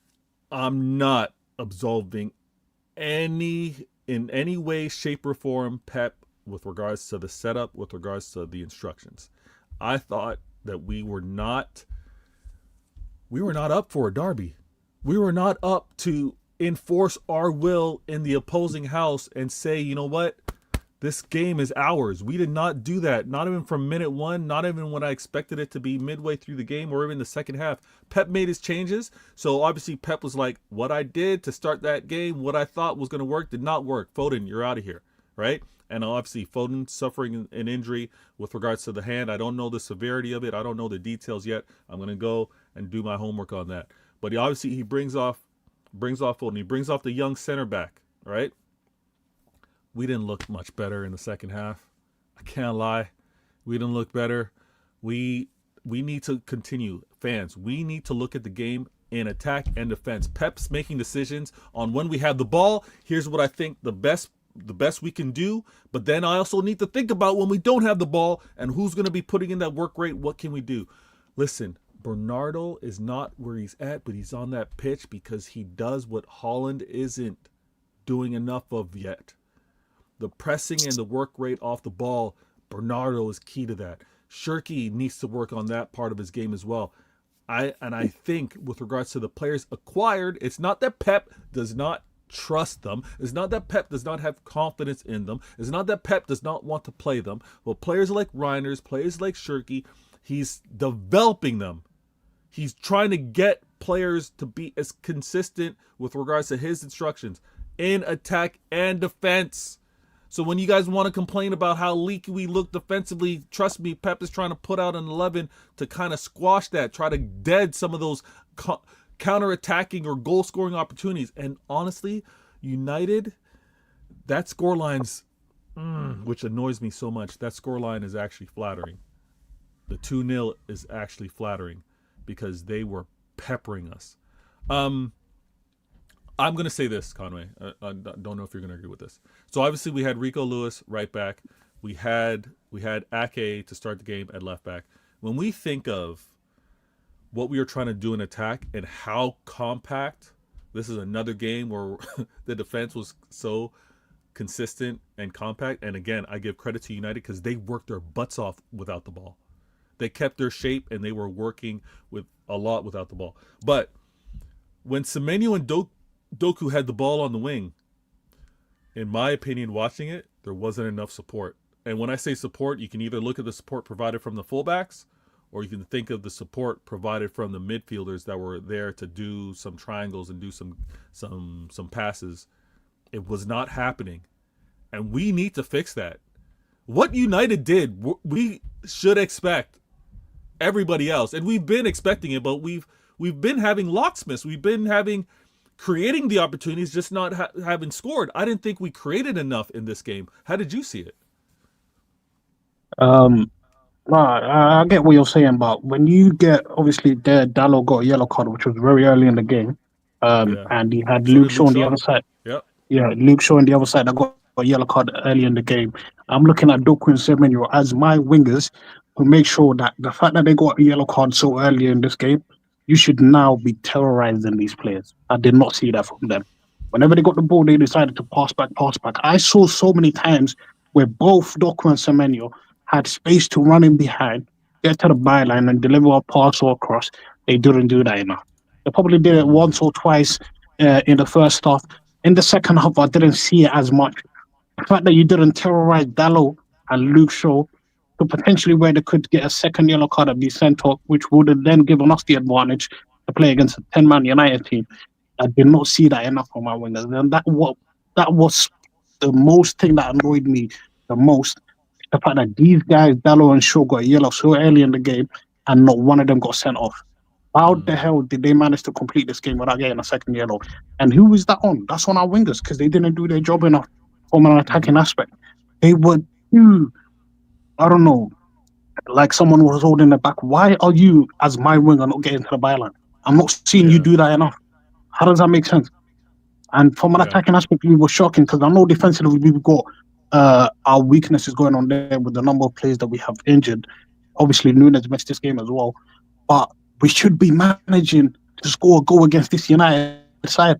absolving in any way, shape, or form Pep with regards to the setup, with regards to the instructions. I thought that we were not up for a derby. We were not up to enforce our will in the opposing house and say, you know what? This game is ours. We did not do that. Not even from minute one, not even when I expected it to be midway through the game or even the second half. Pep made his changes. So obviously Pep was like, what I did to start that game, what I thought was going to work, did not work. Foden, you're out of here, right? And obviously Foden suffering an injury with regards to the hand. I don't know the severity of it. I don't know the details yet. I'm going to go and do my homework on that. But he brings off Foden. He brings off the young center back, right? We didn't look much better in the second half. I can't lie. We didn't look better. We need to continue. Fans, we need to look at the game in attack and defense. Pep's making decisions on when we have the ball. Here's what I think the best we can do. But then I also need to think about when we don't have the ball and who's going to be putting in that work rate. What can we do? Listen, Bernardo is not where he's at, but he's on that pitch because he does what Holland isn't doing enough of yet. The pressing and the work rate off the ball, Bernardo is key to that. Shirky needs to work on that part of his game as well. I think with regards to the players acquired, it's not that Pep does not trust them. It's not that Pep does not have confidence in them. It's not that Pep does not want to play them. Well, players like Reiners, players like Shirky, he's developing them. He's trying to get players to be as consistent with regards to his instructions in attack and defense. So when you guys want to complain about how leaky we look defensively, trust me, Pep is trying to put out an 11 to kind of squash that, try to dead some of those counter-attacking or goal-scoring opportunities. And honestly, United, that scoreline's, which annoys me so much, that scoreline is actually flattering. The 2-0 is actually flattering because they were peppering us. I'm gonna say this, Conway. I don't know if you're gonna agree with this. So obviously we had Rico Lewis right back. We had Ake to start the game at left back. When we think of what we were trying to do in attack and how compact, this is another game where the defense was so consistent and compact. And again, I give credit to United because they worked their butts off without the ball. They kept their shape and they were working with a lot without the ball. But when Semenyo and Doku had the ball on the wing, in my opinion, watching it, there wasn't enough support. And when I say support, you can either look at the support provided from the fullbacks, or you can think of the support provided from the midfielders that were there to do some triangles and do some passes. It was not happening, and we need to fix that. What United did, we should expect everybody else, and we've been expecting it, but we've been having locksmiths. We've been creating the opportunities, just not having scored. I didn't think we created enough in this game. How did you see it? Um, no, I get what you're saying, but when you get obviously there, Dallo got a yellow card, which was very early in the game, Yeah. and he had So Luke did Shaw Luke on the Shaw. other side. Yep. Yeah, Luke Shaw on the other side that got a yellow card early in the game. I'm looking at Doku and Semenyo as my wingers to make sure that the fact that they got a yellow card so early in this game, you should now be terrorizing these players. I did not see that from them. Whenever they got the ball, they decided to pass back, pass back. I saw so many times where both Doku and Semenyo had space to run in behind, get to the byline, and deliver a pass or a cross. They didn't do that enough. They probably did it Mm. once or twice in the first half. In the second half, I didn't see it as much. The fact that you didn't terrorize Dallo and Luke Shaw to potentially where they could get a second yellow card and be sent off, which would have then given us the advantage to play against a 10-man United team. I did not see that enough from my wingers. And that was the most thing that annoyed me the most. The fact that these guys, Dallo and Shaw, got a yellow so early in the game and not one of them got sent off. How the Mm. hell did they manage to complete this game without getting a second yellow? And who is that on? That's on our wingers because they didn't do their job enough from an attacking Mm-hmm. aspect. They were too, I don't know, like someone was holding it back. Why are you, as my winger, not getting to the byline? I'm not seeing you Yeah. do that enough. How does that make sense? And from an Yeah. attacking aspect, we were shocking because I know defensively we've got our weaknesses going on there with the number of players that we have injured. Obviously, Nunes missed this game as well. But we should be managing to score a goal against this United side.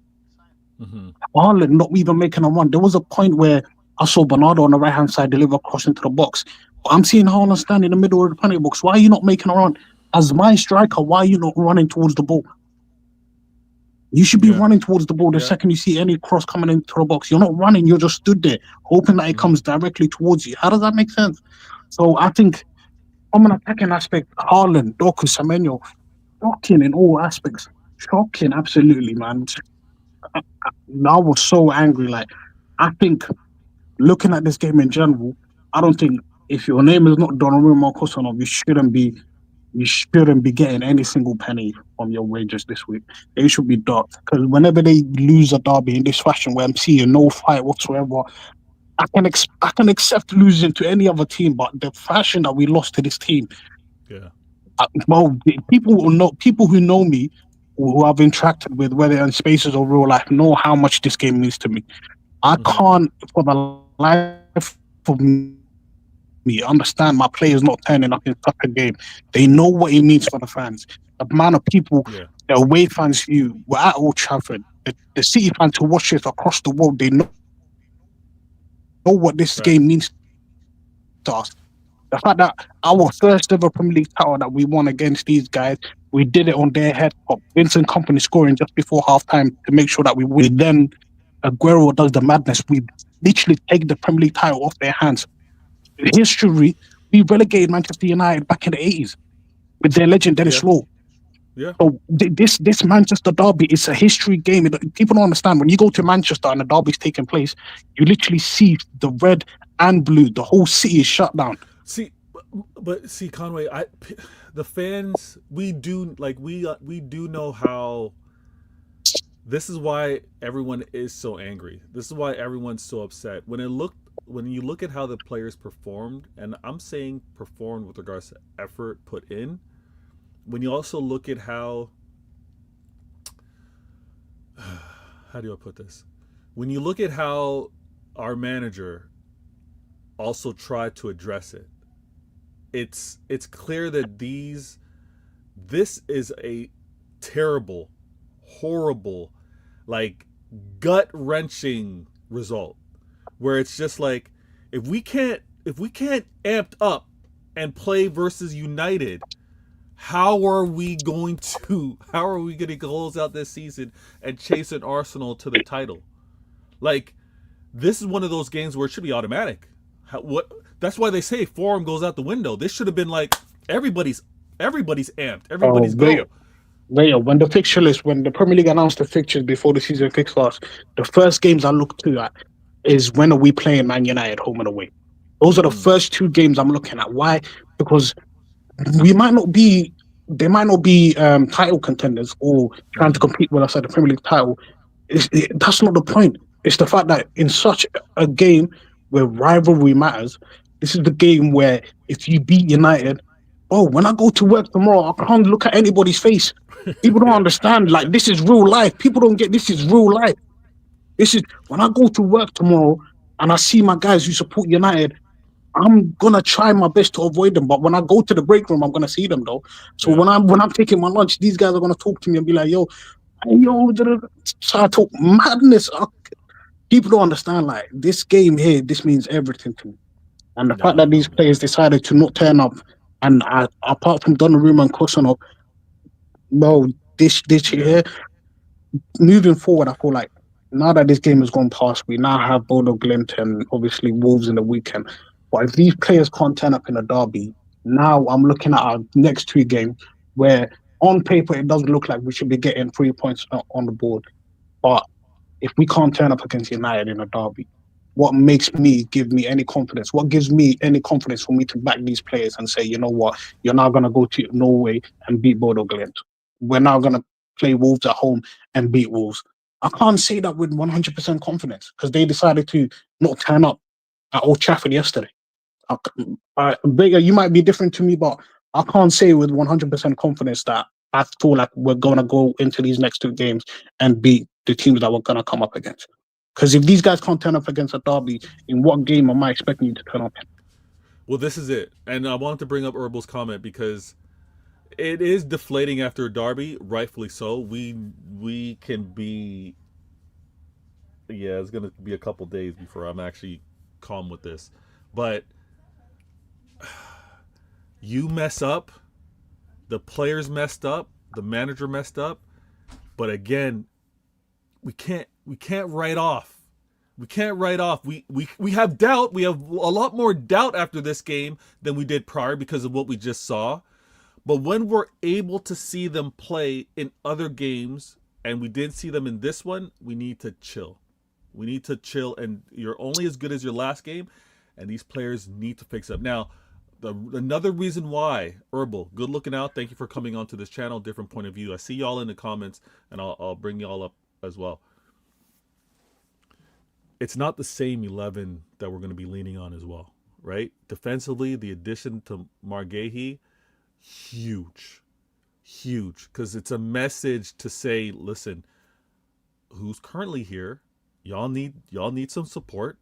Mm-hmm. Haaland not even making a run. There was a point where I saw Bernardo on the right hand side deliver a cross into the box. But I'm seeing Haaland stand in the middle of the penalty box. Why are you not making a run? As my striker, why are you not running towards the ball? You should be Yeah. running towards the ball the Yeah. second you see any cross coming into the box. You're not running, you're just stood there, hoping that it Mm-hmm. comes directly towards you. How does that make sense? So I think from an attacking aspect, Haaland, Doku, Semenyo, shocking in all aspects. Shocking, absolutely, man. I was so angry. Like, I think looking at this game in general, I don't think if your name is not Donnarumma Kosanov, you shouldn't be getting any single penny from your wages this week. They should be docked because whenever they lose a derby in this fashion, where I'm seeing no fight whatsoever, I can accept losing to any other team, but the fashion that we lost to this team, Yeah. well, people who know me, who I've interacted with, whether in spaces or real life, know how much this game means to me. I Mm-hmm. can't, for the life of me, understand my players not turning up in such a game. They know what it means for the fans. The amount of people, the away fans who Yeah. were at Old Trafford, the City fans who watch this across the world, they know what this game means to us. The fact that our first ever Facts. Premier League title that we won against these guys, we did it on their head top. Vincent Company scoring just before half time to make sure that we win the game. We then Aguero does the madness. We literally take the Premier League title off their hands. History, we relegated Manchester United back in the 80s with their legend Dennis Law. Yeah. So Yeah. this Manchester derby is a history game. People don't understand when you go to Manchester and the derby's taking place, you literally see the red and blue. The whole city is shut down. See, but see, Conway, the fans, we do know how. This is why everyone is so angry. This is why everyone's so upset. When you look at how the players performed, and I'm saying performed with regards to effort put in. When you also look at how do I put this? When you look at how our manager also tried to address it, it's clear that this is a terrible, horrible, like gut wrenching result where it's just like if we can't amp up and play versus United, how are we going to close out this season and chase an Arsenal to the title? Like, this is one of those games where it should be automatic. What? That's why they say form goes out the window. This should have been like everybody's amped. Oh, Everybody's go. when the fixture list, when the Premier League announced the fixtures before the season kickstarts, the first games I look to at is when are we playing Man United home and away. Those are the first two games I'm looking at. Why? Because we might not be, they might not be title contenders or trying to compete with us at the Premier League title. That's not the point. It's the fact that in such a game where rivalry matters, this is the game where if you beat United, oh, when I go to work tomorrow, I can't look at anybody's face. People don't Yeah. understand. Like, this is real life. People don't get this is real life. This is when I go to work tomorrow and I see my guys who support United. I'm gonna try my best to avoid them, but when I go to the break room, I'm gonna see them though. So Yeah. when I'm taking my lunch, these guys are gonna talk to me and be like, "Yo, hey, Yeah. yo," so I talk madness. People don't understand. Like, this game here, this means everything to me. And the fact No, that these no. players decided to not turn up, and apart from Donnarumma and Kosanov, no, this Yeah. here, moving forward, I feel like now that this game has gone past, we now have Bodo Glimt and obviously Wolves in the weekend. But if these players can't turn up in a derby, now I'm looking at our next two games where on paper it doesn't look like we should be getting 3 points on the board. But if we can't turn up against United in a derby, what makes me give me any confidence? What gives me any confidence for me to back these players and say, you know what, you're now going to go to Norway and beat Bodo Glimt. We're now going to play Wolves at home and beat Wolves. I can't say that with 100% confidence because they decided to not turn up at Old Trafford yesterday. Bigger, you might be different to me, but I can't say with 100% confidence that I feel like we're going to go into these next two games and beat the teams that we're going to come up against. Because if these guys can't turn up against a derby, in what game am I expecting you to turn up in? Well, this is it. And I wanted to bring up Herbal's comment because it is deflating after a derby, rightfully so. We can be, yeah, it's gonna be a couple days before I'm actually calm with this. But you mess up, the players messed up, the manager messed up, but again, we can't write off. We can't write off. We have doubt. We have a lot more doubt after this game than we did prior because of what we just saw. But when we're able to see them play in other games, and we did see them in this one, we need to chill. We need to chill, and you're only as good as your last game, and these players need to fix up. Now, another reason why, Herbal, good looking out. Thank you for coming onto this channel. Different point of view. I see y'all in the comments, and I'll bring y'all up as well. It's not the same 11 that we're going to be leaning on as well, right? Defensively, the addition to Margehi, huge, huge, because it's a message to say, listen, who's currently here, y'all need some support,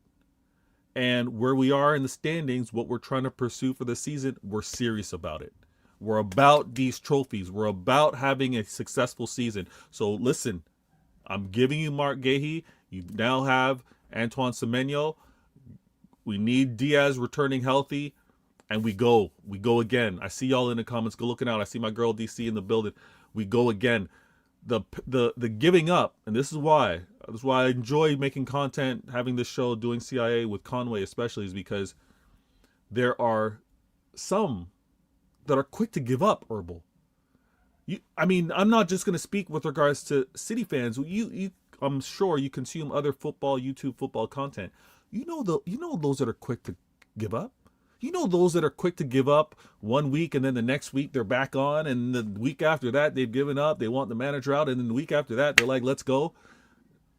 and where we are in the standings, what we're trying to pursue for the season, we're serious about it. We're about these trophies. We're about having a successful season. So listen, I'm giving you Mark Gahey. You now have Antoine Semenyo. We need Diaz returning healthy, and we go again. I see y'all in the comments. Go looking out. I see my girl DC in the building. We go again. The giving up, and this is why I enjoy making content, having this show, doing CIA with Conway especially, is because there are some that are quick to give up. Herbal. I mean, I'm not just going to speak with regards to City fans. I'm sure you consume other football, YouTube football content. You know those that are quick to give up. You know those that are quick to give up 1 week, and then the next week they're back on, and the week after that they've given up. They want the manager out, and then the week after that they're like, "Let's go."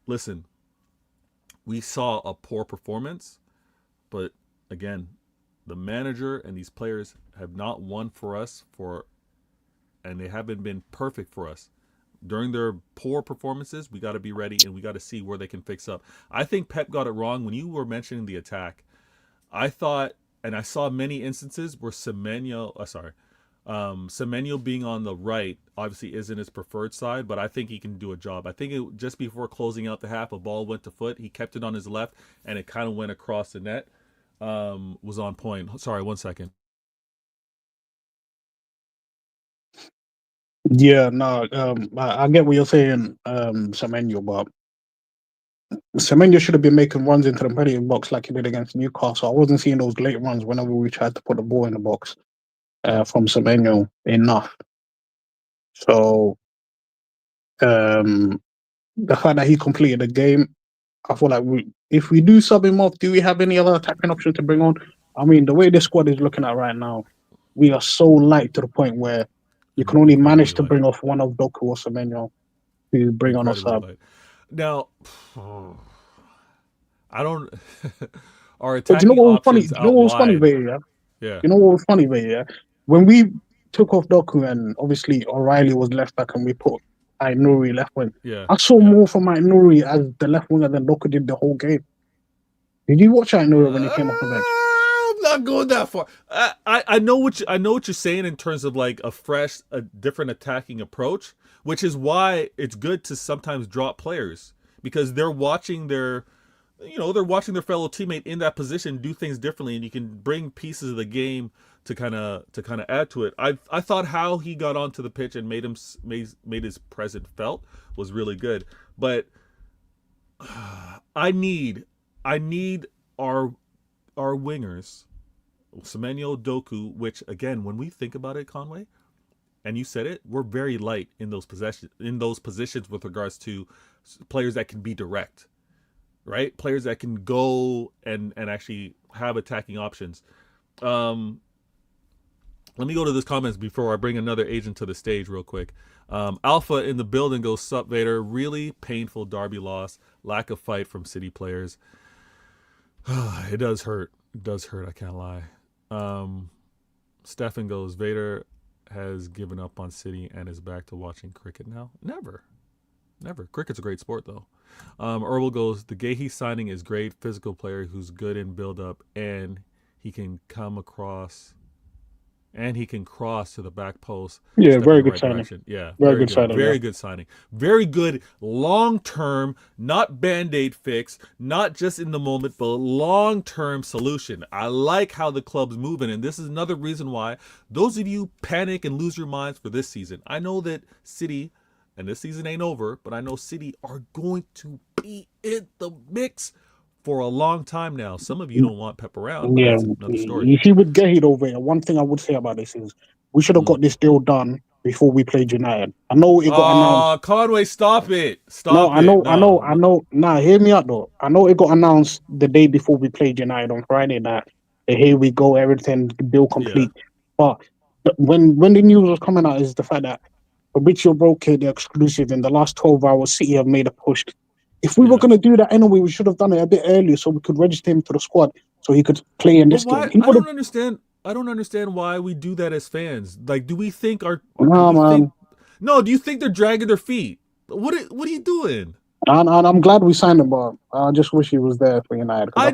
Listen, we saw a poor performance, but again, the manager and these players have not won for us and they haven't been perfect for us. During their poor performances, we got to be ready and we got to see where they can fix up. I think Pep got it wrong when you were mentioning the attack. I thought, and I saw many instances where Semenyo being on the right obviously isn't his preferred side, but I think he can do a job. I think just before closing out the half, a ball went to foot. He kept it on his left, and it kind of went across the net. Was on point. Sorry, 1 second. Yeah, no, I get what you're saying, Semenyo, but Semenyo should have been making runs into the penalty box like he did against Newcastle. I wasn't seeing those late runs whenever we tried to put the ball in the box from Semenyo enough. So the fact that he completed the game, I feel like if we do sub him off, do we have any other attacking option to bring on? I mean, the way this squad is looking at right now, we are so light to the point where you can only Incredibly manage to light. bring off one of Doku or Semenyo to bring on a sub. Light. Now, I don't. Our But you know attacking what was funny? options You know out what was funny, wide. Bay, yeah? Yeah. You know what was funny, Bay, yeah? When we took off Doku and obviously O'Reilly was left back and we put Ainuri left wing, Yeah. I saw more from Ainuri as the left winger than Doku did the whole game. Did you watch Ainuri when he came off the bench? I'm not going that far. I know what you're saying in terms of like a different attacking approach, which is why it's good to sometimes drop players because they're watching their fellow teammate in that position do things differently, and you can bring pieces of the game to kind of add to it. I thought how he got onto the pitch and made his presence felt was really good, but I need our wingers, Semenyo, Doku, which again, when we think about it, Conway, and you said it, we're very light in those positions with regards to players that can be direct, right? Players that can go and actually have attacking options. Let me go to this comments before I bring another agent to the stage real quick. Alpha in the building goes, sup Vader, really painful derby loss, lack of fight from City players. It does hurt. It does hurt, I can't lie. Stefan goes, Vader has given up on City and is back to watching cricket now. Never. Cricket's a great sport though. Herbal goes, the Gahey signing is great, physical player who's good in build up and he can come across and he can cross to the back post. Yeah, very good signing. Direction. Yeah, very good signing. Very good signing. Very good long-term, not Band-Aid fix, not just in the moment, but long-term solution. I like how the club's moving, and this is another reason why those of you panic and lose your minds for this season. I know that City, and this season ain't over, but I know City are going to be in the mix for a long time now. Some of you don't want Pep around, but that's another story. You see, with Gahey over here, one thing I would say about this is we should have got this deal done before we played United. I know it got announced. Conway, stop it. I know. Nah, hear me out though. I know it got announced the day before we played United on Friday that here we go, everything deal complete. Yeah. But when the news was coming out is the fact that Fabrizio broke the exclusive in the last 12 hours, City have made a push. If we were going to do that anyway, we should have done it a bit earlier so we could register him to the squad so he could play in this game. I don't understand why we do that as fans. Like, do we think do you think they're dragging their feet? What are you doing? And I'm glad we signed him, but I just wish he was there for United. I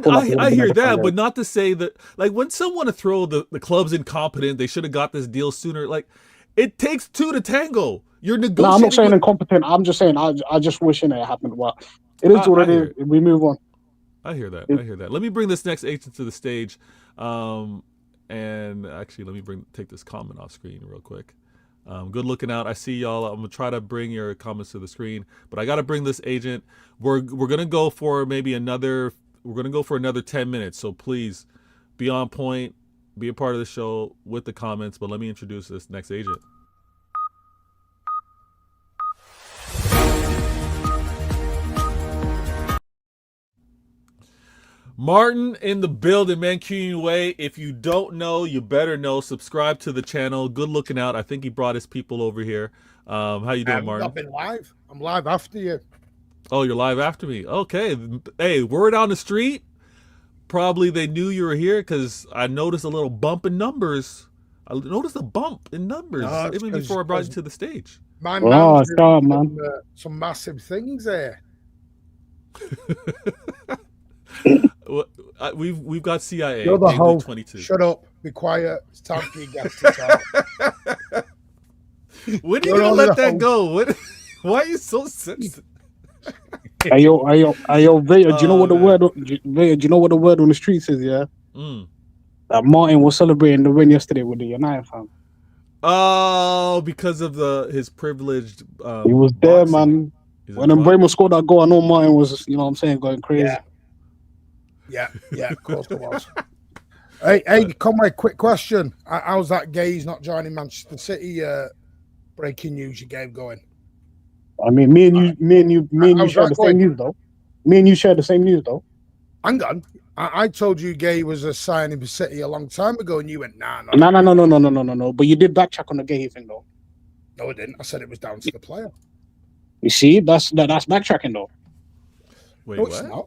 hear that, but not to say that, like, when someone want to throw the club's incompetent, they should have got this deal sooner. Like, it takes two to tango. You're negotiating. No, I'm not saying incompetent. I'm just saying I just wish it happened. Well, it is what it is. We move on. I hear that. Let me bring this next agent to the stage. And actually, let me take this comment off screen real quick. Good looking out. I see y'all. I'm gonna try to bring your comments to the screen, but I got to bring this agent. We're gonna go for maybe another. We're gonna go for another 10 minutes. So please be on point. Be a part of the show with the comments. But let me introduce this next agent. Martin in the building, man. QUA. If you don't know, you better know. Subscribe to the channel. Good looking out. I think he brought his people over here. How you doing, Martin? I've been live. I'm live after you. Oh, you're live after me. Okay. Hey, word on the street. Probably they knew you were here because I noticed a little bump in numbers I noticed a bump in numbers No, it's even 'cause- before I brought you 'cause- to the stage. My Oh, man's stop, doing man. some massive things there. Well, we've got CIA. You're the Big League host. 22. Shut up. Be quiet. It's time for your guests to talk. When are you You're gonna only let the that host. go? What? Why are you so sensitive? Ayo, Vega, do you know Oh, what the man. word? Vega, do you know what the word on the streets is? Yeah, Mm. that Martin was celebrating the win yesterday with the United fam. Oh, because of his privileged. He was there, boxing. man. He's a When drug. Embremo scored that goal, I know Martin was, you know what I'm saying, going crazy. Yeah, of course it was. Hey, Conway, quick question. How's that Gay's not joining Manchester City breaking news you gave going? I mean, me and you How's share that the going? same news, though. Me and you share the same news, though. Hang on. I told you Gay was a signing for City a long time ago, and you went, nah. No. But you did backtrack on the gay thing, though. No, I didn't. I said it was down to the player. You see, that's backtracking, though. Wait, No, it's what? not.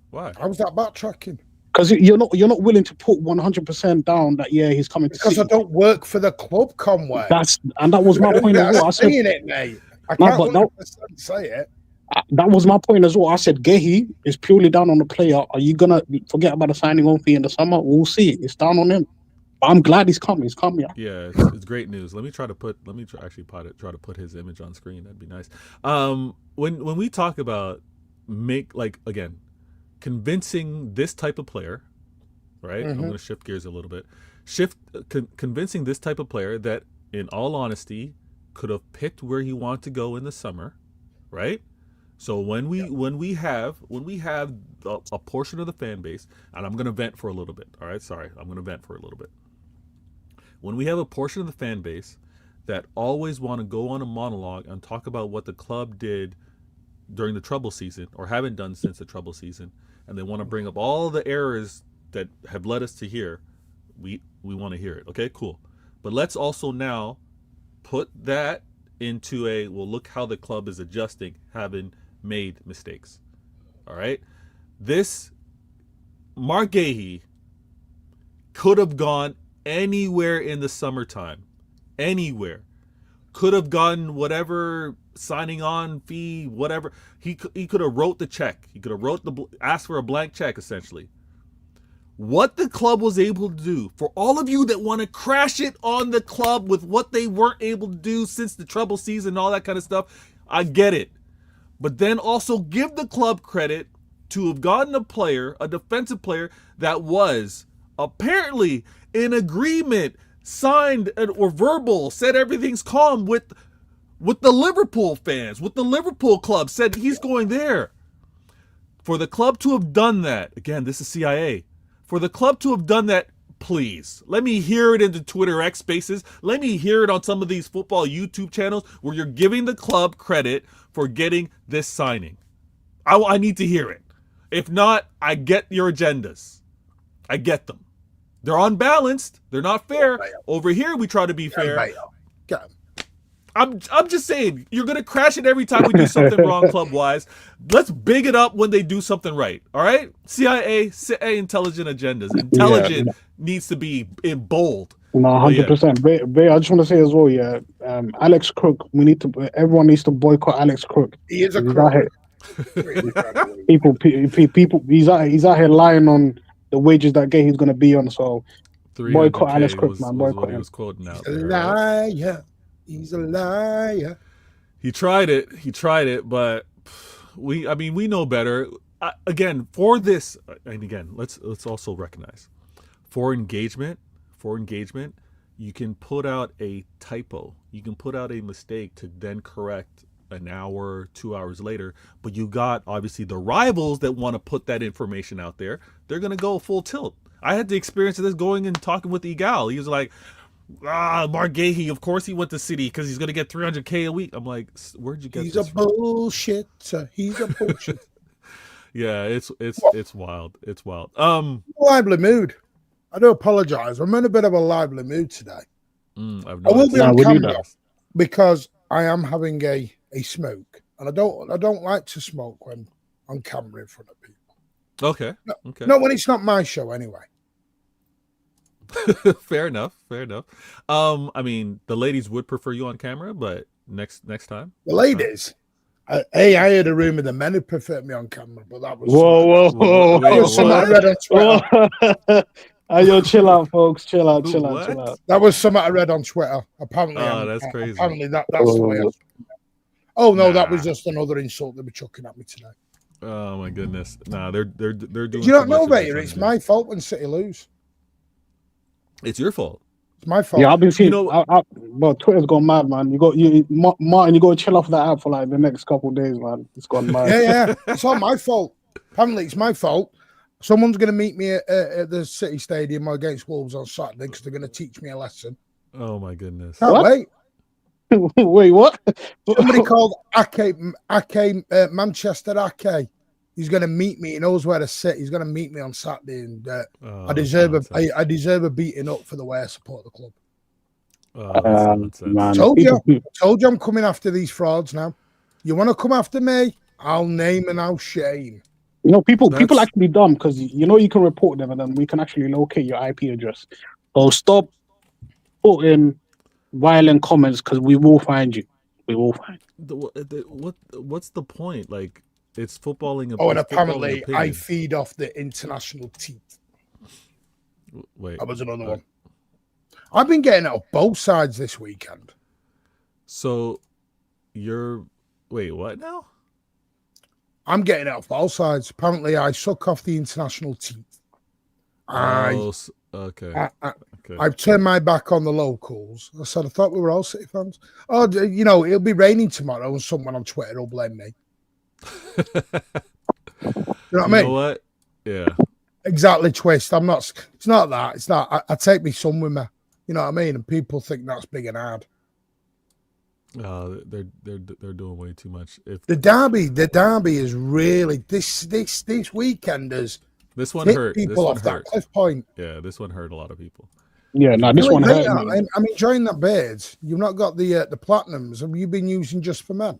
Why? How's that backtracking? Because you're not willing to put 100% down that he's coming to Because I City. don't work for the club, Conway. That was my point as well. I said saying it, mate. I No, can't but 100% say it. that was my point as well. I said Gehi is purely down on the player. Are you gonna forget about the signing on fee in the summer? We'll see. It's down on him. But I'm glad he's coming. He's coming. Yeah, it's great news. Let me try to put his image on screen. That'd be nice. When we talk about convincing this type of player, right? I'm going to shift gears a little bit. Convincing this type of player that, in all honesty, could have picked where he wanted to go in the summer, right? So when we have a portion of the fan base, and I'm going to vent for a little bit. All right, sorry, I'm going to vent for a little bit. When we have a portion of the fan base that always want to go on a monologue and talk about what the club did during the trouble season or haven't done since the trouble season, and they want to bring up all the errors that have led us to here, we want to hear it. Okay, cool. But let's also now put that into look how the club is adjusting, having made mistakes. All right? This Mark Gahey could have gone anywhere in the summertime. Anywhere. Could have gotten whatever signing on fee, whatever. He could have wrote the check. He could have asked for a blank check, essentially. What the club was able to do, for all of you that want to crash it on the club with what they weren't able to do since the trouble season and all that kind of stuff, I get it. But then also give the club credit to have gotten a defensive player that was apparently in agreement, signed or verbal, said everything's calm with the Liverpool fans, with the Liverpool club, said he's going there. For the club to have done that, again, this is CIA. For the club to have done that, please, let me hear it in the Twitter X spaces. Let me hear it on some of these football YouTube channels where you're giving the club credit for getting this signing. I need to hear it. If not, I get your agendas. I get them. They're unbalanced. They're not fair. Over here, we try to be fair. I'm just saying, you're going to crash it every time we do something wrong club-wise. Let's big it up when they do something right. All right? CIA intelligent agendas. Intelligent needs to be in bold. No, 100%. I just want to say as well, Alex Crook. Everyone needs to boycott Alex Crook. He is a crook. People. He's out here lying on the wages that he's going to be on. So boycott Alex Crook, man. Boycott him. Was quoting out He's a there, liar. right? He's a liar. He tried it, but we know better. Again, for this, and again, let's also recognize for engagement, you can put out a typo, you can put out a mistake to then correct an hour, 2 hours later. But you got obviously the rivals that want to put that information out there. They're gonna go full tilt. I had the experience of this going and talking with Egal. He was like, Mark Gahey, of course he went to City because he's gonna get $300K a week. I'm like, where'd you get He's this a from? bullshit. He's a bullshit. Yeah, it's wild. It's wild. Lively mood. I do apologize. I'm in a bit of a lively mood today. I will be on camera because I am having a smoke, and I don't like to smoke when on camera in front of people. Okay. No, when it's not my show anyway. Fair enough. Fair enough. I mean, the ladies would prefer you on camera, but next time. The ladies. Hey, I heard a rumor the men had preferred me on camera, but that was Whoa, whoa, that was something I read on Twitter. Hey, yo, chill out, folks. Chill out. What? That was something I read on Twitter. Apparently, That's crazy. Apparently, that's the way. Oh no, that Nah. was just another insult they were chucking at me today. Oh my goodness. Nah, they're doing. Do you not know, Vader? It's my fault when City lose. It's your fault. It's my fault. Yeah, I've been seeing. You know- Well, Twitter's gone mad, man. Martin. You got to chill off that app for like the next couple of days, man. It's gone mad. Yeah. It's all my fault. Apparently, it's my fault. Someone's going to meet me at the City Stadium against Wolves on Saturday because they're going to teach me a lesson. Oh my goodness. Can't wait. Wait, what? Somebody called Ake Manchester Ake. He's going to meet me. He knows where to sit. He's going to meet me on Saturday, and I deserve a beating up for the way I support the club. Man, Told you I'm coming after these frauds now. You want to come after me? I'll name and I'll shame. You know, people actually dumb because you know you can report them and then we can actually locate your IP address. So stop putting violent comments because we will find you. We will find you. What's the point? Like, it's footballing. And apparently I feed off the international teeth. Wait, that was another one. I've been getting it off both sides this weekend. So wait, what now? I'm getting it off all sides. Apparently, I suck off the international teeth. Okay. I've turned my back on the locals. I said I thought we were all City fans. Oh, you know, it'll be raining tomorrow, and someone on Twitter will blame me. You know what I mean? You know what? Yeah. Exactly. Twist. I'm not. It's not that. It's not. I take my son with me. You know what I mean? And people think that's big and hard. They're doing way too much. The derby is really this weekend has this one hurt people off that cliff point. Yeah, this one hurt a lot of people. Yeah, no, this one hurt me. I'm enjoying that beard. You've not got the platinums. Have you been using just for men?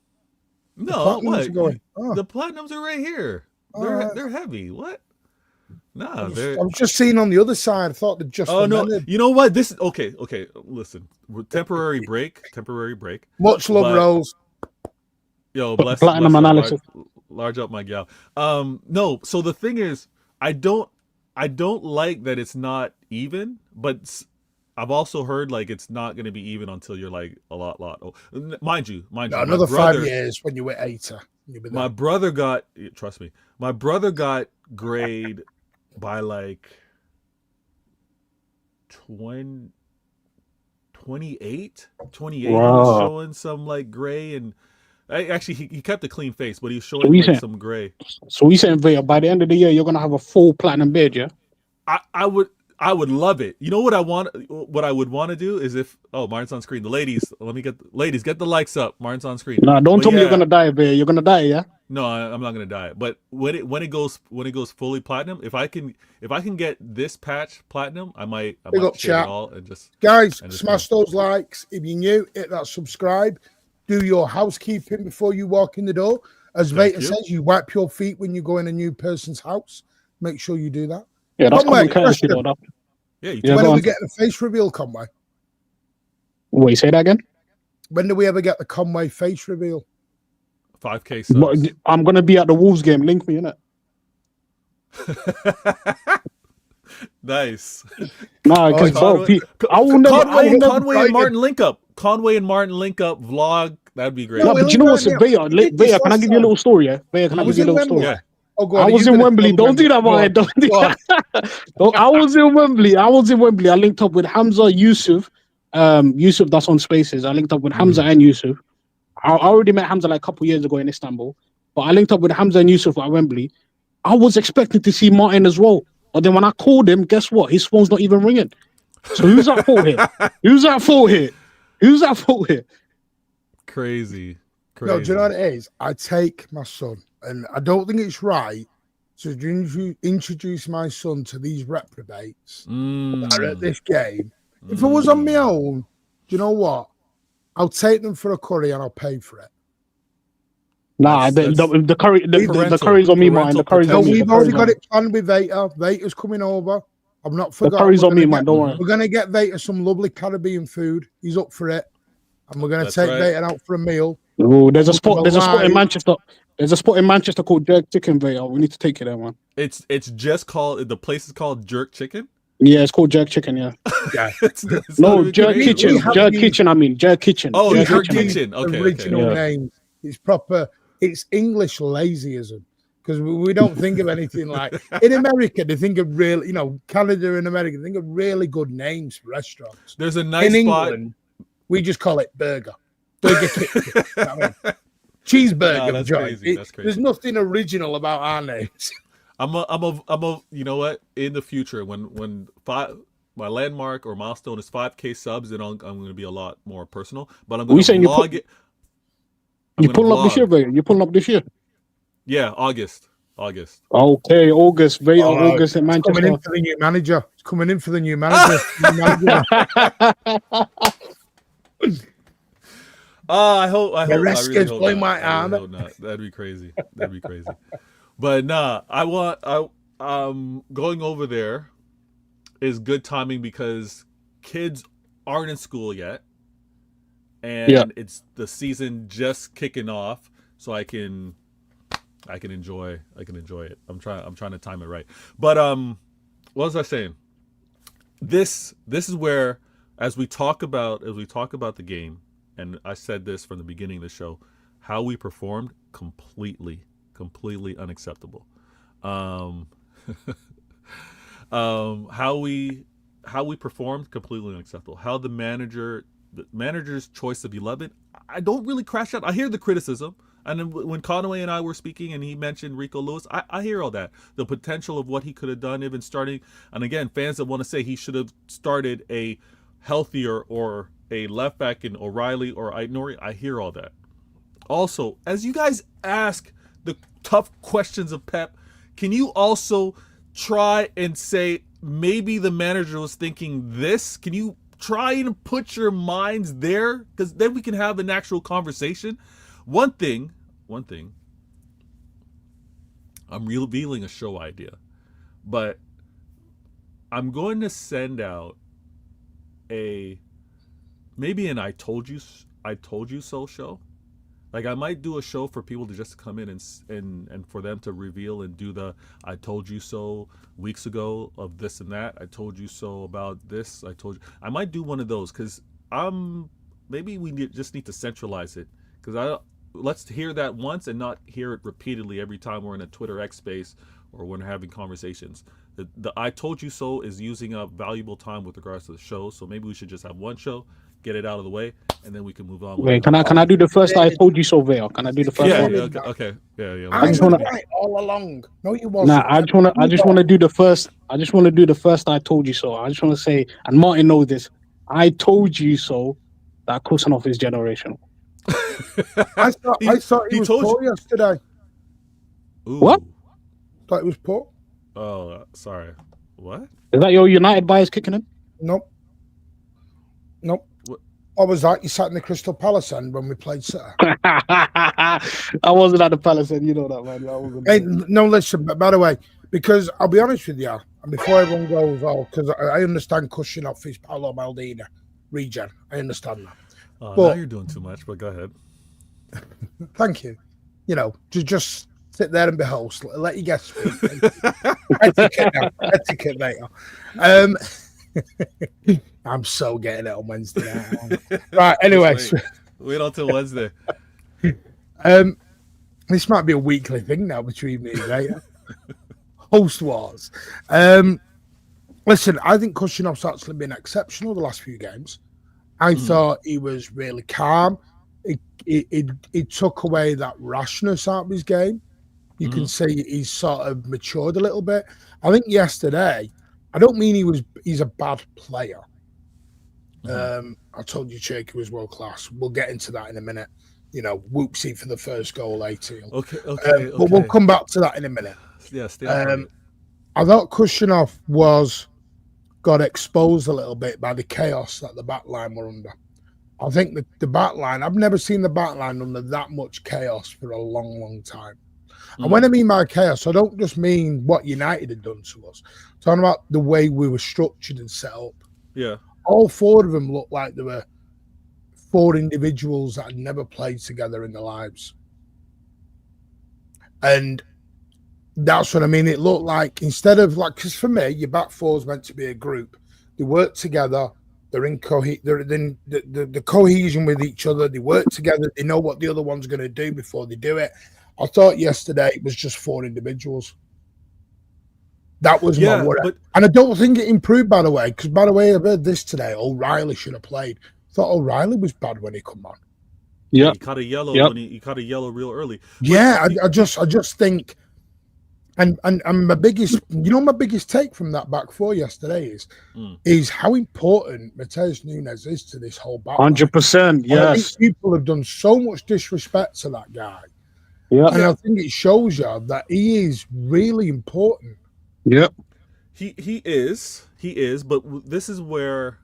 No, what? The platinums are right here. They're heavy. What? No, I was just seeing on the other side. I thought they'd just. Oh no! You know what? This is okay. Listen, temporary break. Much love, Rose. Yo, bless platinum analysis. Large up my gal. No. So the thing is, I don't like that it's not even. But I've also heard like it's not going to be even until you're like a lot. Oh, mind you. Another 5 years when you were 80. My brother got. Trust me. My brother got grade by like 28 Wow. He was showing some like gray, and actually he kept a clean face, but he was showing like some gray. So we saying by the end of the year you're gonna have a full platinum beard, yeah? I would love it. You know what I would want to do is if Martin's on screen. The ladies, get the likes up. Martin's on screen. No, don't tell me you're gonna die, bear. You're gonna die, yeah? No, I'm not gonna die. But when it goes fully platinum, if I can get this patch platinum, I might share it all and just smash those likes. If you're new, hit that subscribe. Do your housekeeping before you walk in the door. As Vader says, you wipe your feet when you go in a new person's house. Make sure you do that. Yeah, that's Conway, courtesy, when are we getting a face reveal, Conway? Wait, say that again? When do we ever get the Conway face reveal? 5K subs. I'm gonna be at the Wolves game. Link me, innit? Nice. Nah, because Conway and Martin link up. Conway and Martin link up vlog. That'd be great. No, but you know what's Vader? Can I give you a little story? Yeah, Vader, can I give you a little story? Yeah. Oh, God, I was in Wembley. Don't do that, man. Don't do that. I was in Wembley. I linked up with Hamza, Yusuf. Yusuf, that's on Spaces. I linked up with Hamza and Yusuf. I already met Hamza like a couple years ago in Istanbul, but I linked up with Hamza and Yusuf at Wembley. I was expecting to see Martin as well, but then when I called him, guess what? His phone's not even ringing. So who's at fault here? Who's at fault here? Crazy. No, do you know what it is? I take my son, and I don't think it's right to introduce my son to these reprobates that are at this game. If I was on my own, do you know what? I'll take them for a curry and I'll pay for it. Nah, the curry's on me, man. The curry's on me. We've already got it planned with Vader. Vader's coming over. I've not The forgotten. curry's on me, man. Don't worry. We're gonna get Vader some lovely Caribbean food. He's up for it, and we're gonna take Vader out for a meal. Ooh, there's a spot. There's a spot in live- Manchester. There's a spot in Manchester called Jerk Chicken, Vader. We need to take you there, man. It's just called, the place is called Jerk Chicken. Yeah, it's called Jerk Chicken. Yeah. Yeah. It's No, not even Jerk Canadian. Kitchen. have Jerk these- Kitchen. I mean, Jerk Kitchen. Oh, Jerk Jerk Kitchen. Kitchen. Okay, original okay. names. It's proper. It's English lazyism because we don't think of anything like in America. They think of really, Canada and America. They think of really good names for restaurants. There's a nice in spot. England, we just call it Burger Kitchen. Cheeseburger. No, that's joint. crazy. That's crazy. There's nothing original about our names. I'm a. You know what? In the future, when my landmark or milestone is 5K subs, then I'm going to be a lot more personal. But I'm going to vlog it. You pulling up this year, Vader? You pulling up this year? Yeah, August. Okay, August, Vader, August in Manchester. Coming in for the new manager. It's coming in for the new manager. I hope. The Redskins play my I arm. really hope not. That'd be crazy. But nah, going over there is good timing because kids aren't in school yet, and it's the season just kicking off, so I can enjoy it. I'm trying to time it right. But what was I saying? This is where, as we talk about the game, and I said this from the beginning of the show, how we performed, completely unacceptable. How we performed, completely unacceptable. How the manager's choice of 11, I don't really crash out. I hear the criticism. And then when Conway and I were speaking and he mentioned Rico Lewis, I hear all that. The potential of what he could have done, even starting. And again, fans that want to say he should have started a healthier or a left back in O'Reilly or Aït-Nouri, I hear all that. Also, as you guys ask the tough questions of Pep, can you also try and say maybe the manager was thinking this? Can you try and put your minds there? Because then we can have an actual conversation. One thing, I'm revealing a show idea, but I'm going to send out maybe an I told you so show. Like I might do a show for people to just come in and for them to reveal and do the I told you so weeks ago of this and that. I told you so about this. I might do one of those because maybe we just need to centralize it because let's hear that once and not hear it repeatedly every time we're in a Twitter X space or when we're having conversations. The I told you so is using up valuable time with regards to the show, so maybe we should just have one show, get it out of the way, and then we can move on. Wait, can I do the first I told you so, Vail? Can I do the first one? Yeah, okay. Yeah. I was right all along. No, you wasn't. Nah, I just want to do the first. I just want to do the first I told you so. I just want to say, and Martin knows this. I told you so that Kusanov is generational. I thought he was poor yesterday. Ooh. What? Thought it was poor. Oh, sorry. What? Is that your United bias kicking in? Nope. What? What was that? You sat in the Crystal Palace end when we played City. I wasn't at the Palace end, you know that, man. I wasn't. Hey, no, listen, but by the way, because I'll be honest with you, and before everyone goes, because I understand Kusanov is Paolo Maldini regen. I understand that. Oh, But- now you're doing too much, but go ahead. Thank you. Just sit there and be host. Let you guests speak. Etiquette, mate. I'm so getting it on Wednesday night. Right, anyway. Wait until Wednesday. This might be a weekly thing now between me and Ray. Host wars. Listen, I think Kusanov's actually been exceptional the last few games. I thought he was really calm. It took away that rashness out of his game. You can see he's sort of matured a little bit. I think yesterday, I don't mean he's a bad player. I told you Cherky was world class. We'll get into that in a minute. Whoopsie for the first goal, 18. Okay. But we'll come back to that in a minute. Yeah, stay on. I thought Kusanov got exposed a little bit by the chaos that the back line were under. I think the back line, I've never seen the back line under that much chaos for a long, long time. And when I mean my chaos, I don't just mean what United had done to us. I'm talking about the way we were structured and set up. Yeah. All four of them looked like they were four individuals that had never played together in their lives. And that's what I mean. It looked like, instead of like, because for me, your back four is meant to be a group. They work together. They're in the cohesion with each other. They work together. They know what the other one's going to do before they do it. I thought yesterday it was just four individuals. That was my worry. And I don't think it improved, by the way, because, by the way, I've heard this today. O'Reilly should have played. I thought O'Reilly was bad when he come on. Yeah, he caught a yellow when he caught a yellow real early. Yeah, I just think, and my biggest, my biggest take from that back four yesterday is how important Mateus Nunes is to this whole back. 100%. Yes, I think people have done so much disrespect to that guy. Yeah, and I think it shows you that he is really important. Yep, he is, but this is where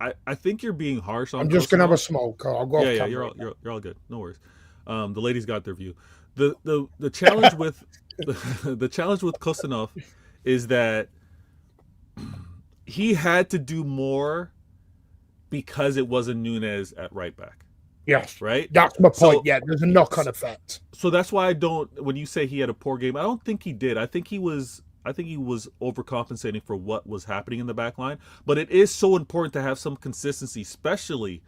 I think you're being harsh on. I'm just gonna have a smoke. I'll go. Yeah, you're all good. No worries. The ladies got their view. The challenge with the challenge with Kostanov is that he had to do more because it wasn't Nunes at right back. Yes, right. That's my point. Yeah, there's a knock-on effect. So that's why I don't. When you say he had a poor game, I don't think he did. I think he was overcompensating for what was happening in the back line. But it is so important to have some consistency, especially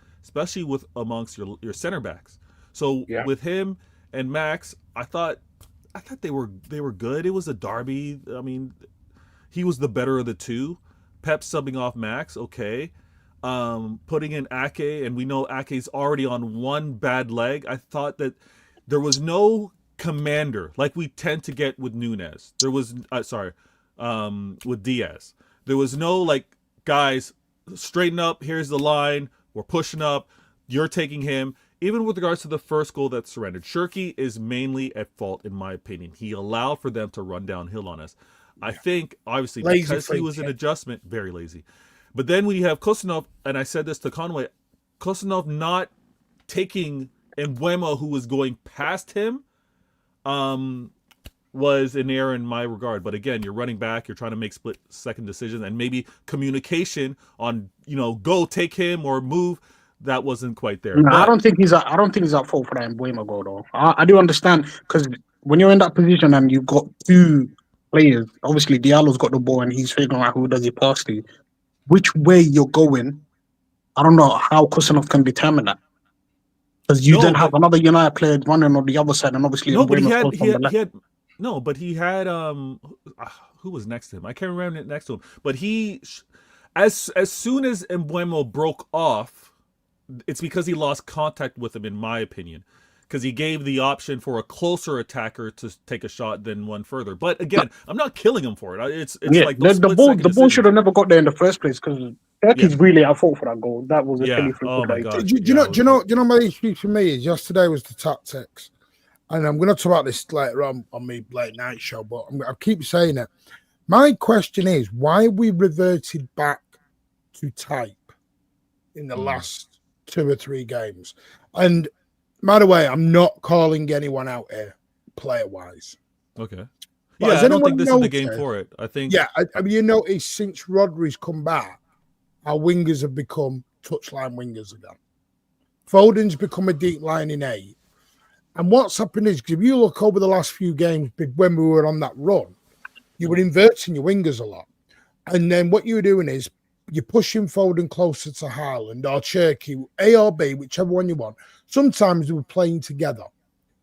with amongst your center backs. So with him and Max, I thought they were good. It was a derby. I mean, he was the better of the two. Pep subbing off Max, okay. Putting in Ake, and we know Ake's already on one bad leg. I thought that there was no commander like we tend to get with Nunes. There was with Diaz. There was no like, guys, straighten up, here's the line, we're pushing up, you're taking him. Even with regards to the first goal that surrendered, Shirky is mainly at fault in my opinion. He allowed for them to run downhill on us. I think obviously lazy because he was an adjustment, very lazy. But then when you have Kostanov, and I said this to Conway, Kostanov not taking Mbeumo, who was going past him, was an error in my regard. But again, you're running back, you're trying to make split-second decisions, and maybe communication on, go take him or move, that wasn't quite there. No, I don't think he's at fault for that Mbeumo goal though. I do understand, because when you're in that position and you've got two players, obviously Diallo's got the ball and he's figuring out who does he pass to. Which way you're going, I don't know how Kostanov can determine that. Because you then have another United player running on the other side, and obviously but he had who was next to him? I can't remember next to him. But he, as soon as Mbeumo broke off, it's because he lost contact with him, in my opinion. Because he gave the option for a closer attacker to take a shot than one further. But again, I'm not killing him for it. It's like the ball should have never got there in the first place, because Turkey's really at fault for that goal. That was a silly free kick. Do you know my issue for me is yesterday was the tactics, and I'm going to talk about this later on my late night show. But I keep saying it. My question is, why we reverted back to type in the last 2 or 3 games, and by the way, I'm not calling anyone out here, player-wise. Okay. But I don't think this is the game for it. I think. Yeah, I mean, you notice since Rodri's come back, our wingers have become touchline wingers again. Foden's become a deep line in 8. And what's happened is, if you look over the last few games when we were on that run, you were inverting your wingers a lot. And then what you were doing is, you're pushing Foden closer to Haaland or Cherky, A or B, whichever one you want. Sometimes they were playing together.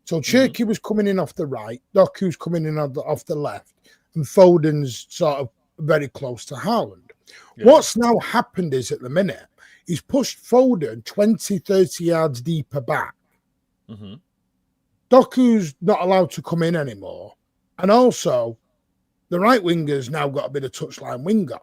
So Cherky was coming in off the right, Doku's coming in off the left, and Foden's sort of very close to Haaland. Yeah. What's now happened is, at the minute, he's pushed Foden 20, 30 yards deeper back. Doku's not allowed to come in anymore. And also, the right winger's now got a bit of touchline winger.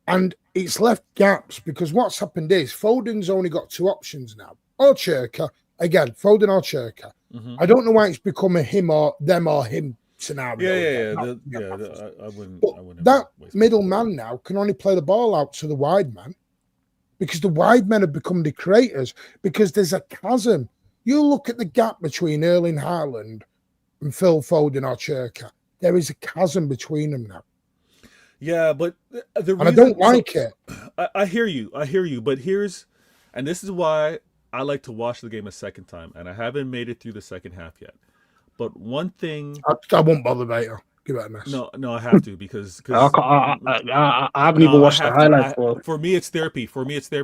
And it's left gaps, because what's happened is Foden's only got 2 options now. Or Cherka. Again, Foden or Cherka. I don't know why it's become a him or him scenario. I wouldn't. That middle man now can only play the ball out to the wide man, because the wide men have become the creators, because there's a chasm. You look at the gap between Erling Haaland and Phil Foden or Cherka. There is a chasm between them now. Yeah, but the reason And I don't like it. I hear you, but and this is why I like to watch the game a second time, and I haven't made it through the second half yet. But one thing, I won't bother, later. Give it a miss. No, I have to because I haven't even watched the highlights. For me, it's therapy.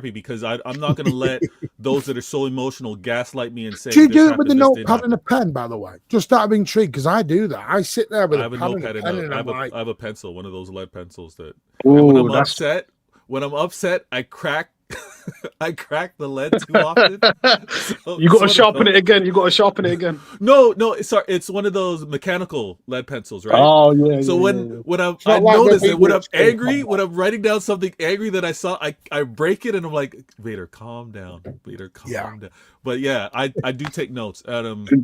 Because I'm not going to let those that are so emotional gaslight me and say. Do you do it with a notepad and a pen, by the way? Just out of intrigue, because I do that. I sit there with a notepad and a pen. I have a pencil, one of those lead pencils that. Ooh, when I'm upset, I crack. I crack the lead too often. So, you got to sharpen it again. No, it's one of those mechanical lead pencils, right? Oh yeah. So when I notice it when I'm angry, when I'm writing down something angry that I saw, I break it and I'm like, Vader, calm down. Down. But yeah, I do take notes.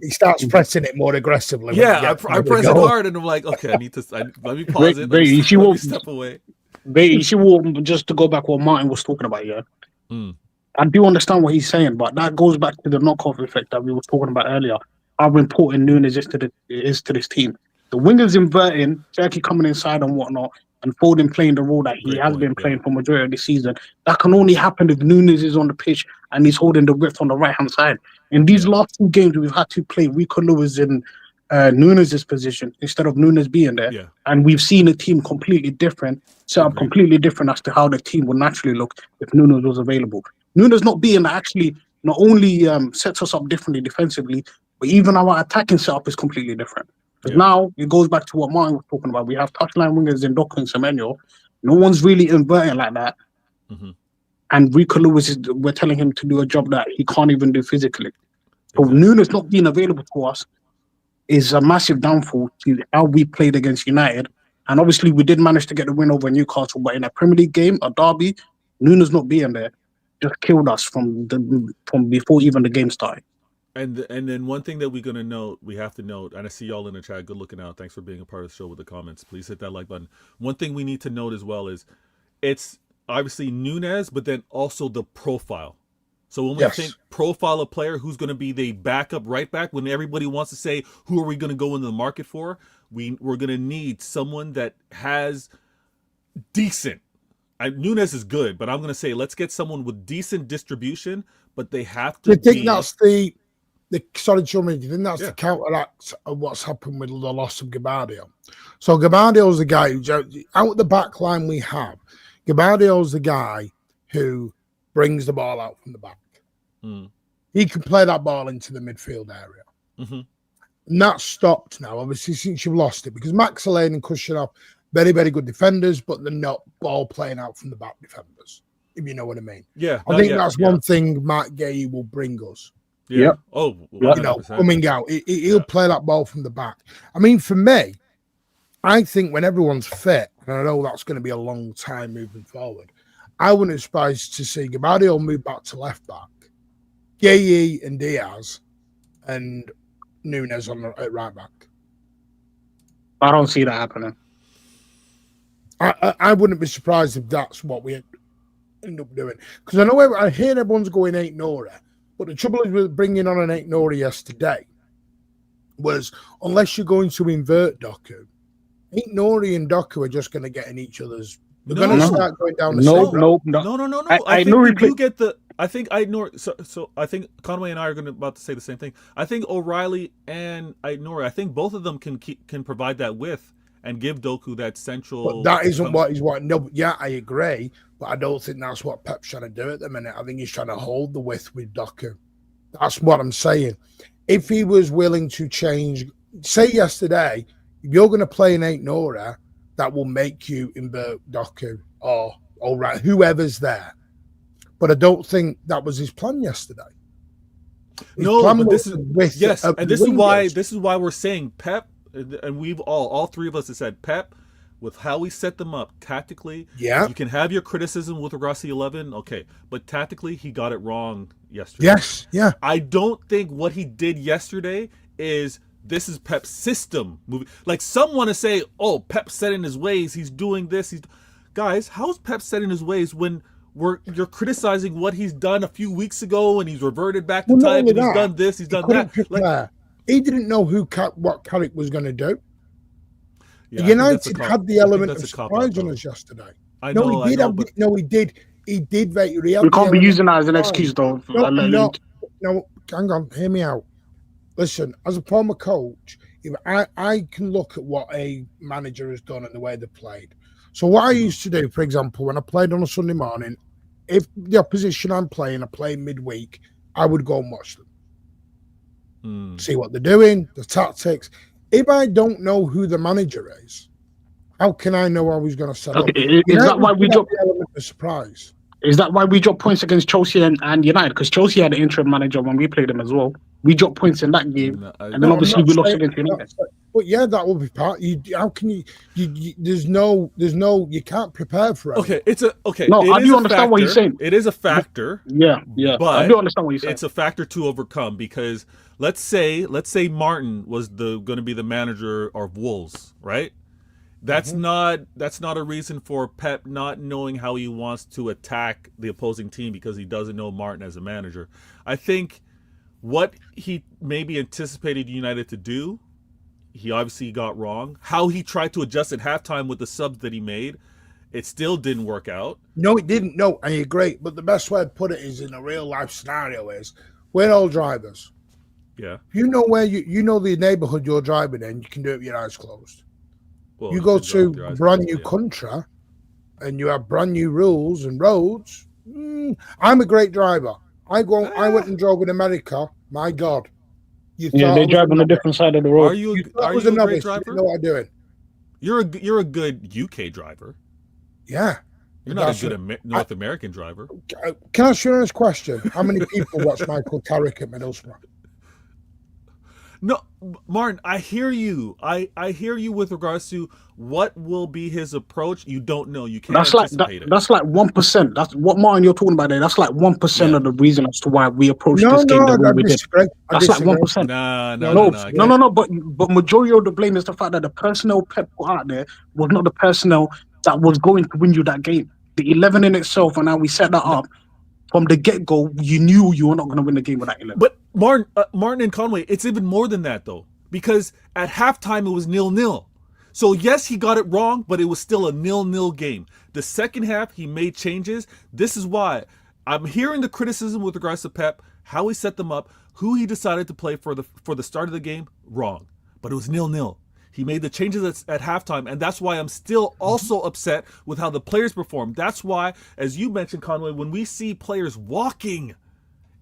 He starts pressing it more aggressively. Yeah, I press it hard and I'm like, okay, let me pause it. Let me step away. Just to go back what Martin was talking about, yeah. I do understand what he's saying, but that goes back to the knockoff effect that we were talking about earlier. How important Nunes is to this team. The wingers inverting, Turkey coming inside and whatnot, and Foden playing the role that he has been playing for majority of the season. That can only happen if Nunes is on the pitch and he's holding the width on the right hand side. In these last 2 games, we've had to play Rico Lewis in Nunes' position instead of Nunes being there, and we've seen a team completely different, set up completely different as to how the team would naturally look if Nunes was available. Nunes not being there actually not only sets us up differently defensively, but even our attacking setup is completely different. Because now it goes back to what Martin was talking about. We have touchline wingers in Doku and Semenyo. No one's really inverting like that. And Rico Lewis we're telling him to do a job that he can't even do physically. So Nunes not being available to us is a massive downfall to how we played against United. And obviously we did manage to get the win over Newcastle, but in a Premier League game, a derby, Nunes not being there just killed us from before even the game started. And then one thing that we have to note, and I see y'all in the chat, good looking out. Thanks for being a part of the show with the comments. Please hit that like button. One thing we need to note as well is it's obviously Nunes, but then also the profile. So when we think profile of player, who's going to be the backup right back, when everybody wants to say, who are we going to go into the market for? We're going to need someone that has decent. Nunes is good, but I'm going to say let's get someone with decent distribution, but they have to do you think that's the sorry, Chummy, do you think that's the counteract of what's happened with the loss of Gabardio? So Gabardio's the guy who's out the back line we have. Gabardio's the guy who brings the ball out from the back. He can play that ball into the midfield area. And that's stopped now, obviously, since you've lost it, because Max Lane and Kushinov, very, very good defenders, but they're not ball playing out from the back defenders, if you know what I mean. I think that's one thing Matt Gay will bring us. Oh, 100%. Coming out, he'll play that ball from the back. I mean, for me, I think when everyone's fit, and I know that's going to be a long time moving forward, I wouldn't be surprised to see Gabardio move back to left back, Gay and Diaz, and Nunes at right back. I don't see that happening. I wouldn't be surprised if that's what we end up doing. Because I know I hear everyone's going 8 Nora, but the trouble is with bringing on an 8 Nora yesterday was unless you're going to invert Doku, 8 Nori and Doku are just going to get in each other's. They're going to start going down the same road. No. I think we do get the. I think so I think Conway and I are about to say the same thing. I think O'Reilly and Nori, I think both of them can provide that width and give Doku that central. But that isn't what he's wanting. No, yeah, I agree, but I don't think that's what Pep's trying to do at the minute. I think he's trying to hold the width with Doku. That's what I'm saying. If he was willing to change, say yesterday, if you're going to play an 8 Nora, that will make you invert Doku or whoever's there. But I don't think that was his plan yesterday. But this is this is why we're saying Pep, and we've all 3 of us have said Pep, with how we set them up tactically. Yeah, you can have your criticism with regards to 11, okay, but tactically he got it wrong yesterday. Yes, yeah. I don't think what he did yesterday is. This is Pep's system movie. Like some want to say, "Oh, Pep's set in his ways. He's doing this." Guys, how's Pep set in his ways when you're criticizing what he's done a few weeks ago and he's reverted back to type and he's done this, he's done that. He didn't know what Carrick was going to do. Yeah, I think that's United had the element of a cop surprise out, on though. us yesterday. I No, know, he did. but No, he did. He did. He had We the can't be element using that as an of excuse, though. surprise. No, I'm not. No, hang on. Hear me out. Listen, as a former coach, if I can look at what a manager has done and the way they played. So what I used to do, for example, when I played on a Sunday morning, if the opposition I'm playing are playing midweek, I would go and watch them, see what they're doing, the tactics. If I don't know who the manager is, how can I know how he's going to set up? Is that why we drop drop? the element of surprise? Is that why we dropped points against Chelsea and United? Because Chelsea had an interim manager when we played them as well. We dropped points in that game, and then No, I'm obviously not we lost saying- against I'm not United. saying- But yeah, that will be part. How can you? There's no. You can't prepare for it. Okay, it's a okay. No, it I is do a understand what you're factor. saying. It is a factor. Yeah, But I do understand what you're saying. It's a factor to overcome because let's say Martin was going to be the manager of Wolves, right? That's not a reason for Pep not knowing how he wants to attack the opposing team because he doesn't know Martin as a manager. I think what he maybe anticipated United to do, he obviously got wrong. How he tried to adjust at halftime with the subs that he made, it still didn't work out. No, it didn't. No, I agree. But the best way to put it is in a real life scenario is we're all drivers. Yeah. You know where you know the neighborhood you're driving in, you can do it with your eyes closed. Well, you go can drive with to your a eyes brand closed, new country and you have brand new rules and roads. I'm a great driver. I went and drove in America. My God. You Yeah, thought they I was drive on a different side of the road. Are you thought I are was you a a great novice. You didn't driver? know what I'm doing. You're a good UK driver. Yeah. You're not a good North American driver. Can I ask you this question? How many people watch Michael Carrick at Middlesbrough? No, Martin, I hear you. I hear you with regards to what will be his approach. You don't know. You can't anticipate it. That's like 1%. That's what Martin you're talking about there. That's like 1% of the reason as to why we approached this game the way we did. That's like 1%. No. But majority of the blame is the fact that the personnel Pep put out there was not the personnel that was going to win you that game. The 11 in itself, and how we set that up from the get-go, you knew you were not going to win the game with that 11. But Martin and Conway, it's even more than that though, because at halftime it was 0-0. So yes, he got it wrong, but it was still a 0-0 game. The second half, he made changes. This is why I'm hearing the criticism with regards to Pep, how he set them up, who he decided to play for the start of the game, wrong. But it was 0-0. He made the changes at halftime, and that's why I'm still also upset with how the players performed. That's why, as you mentioned, Conway, when we see players walking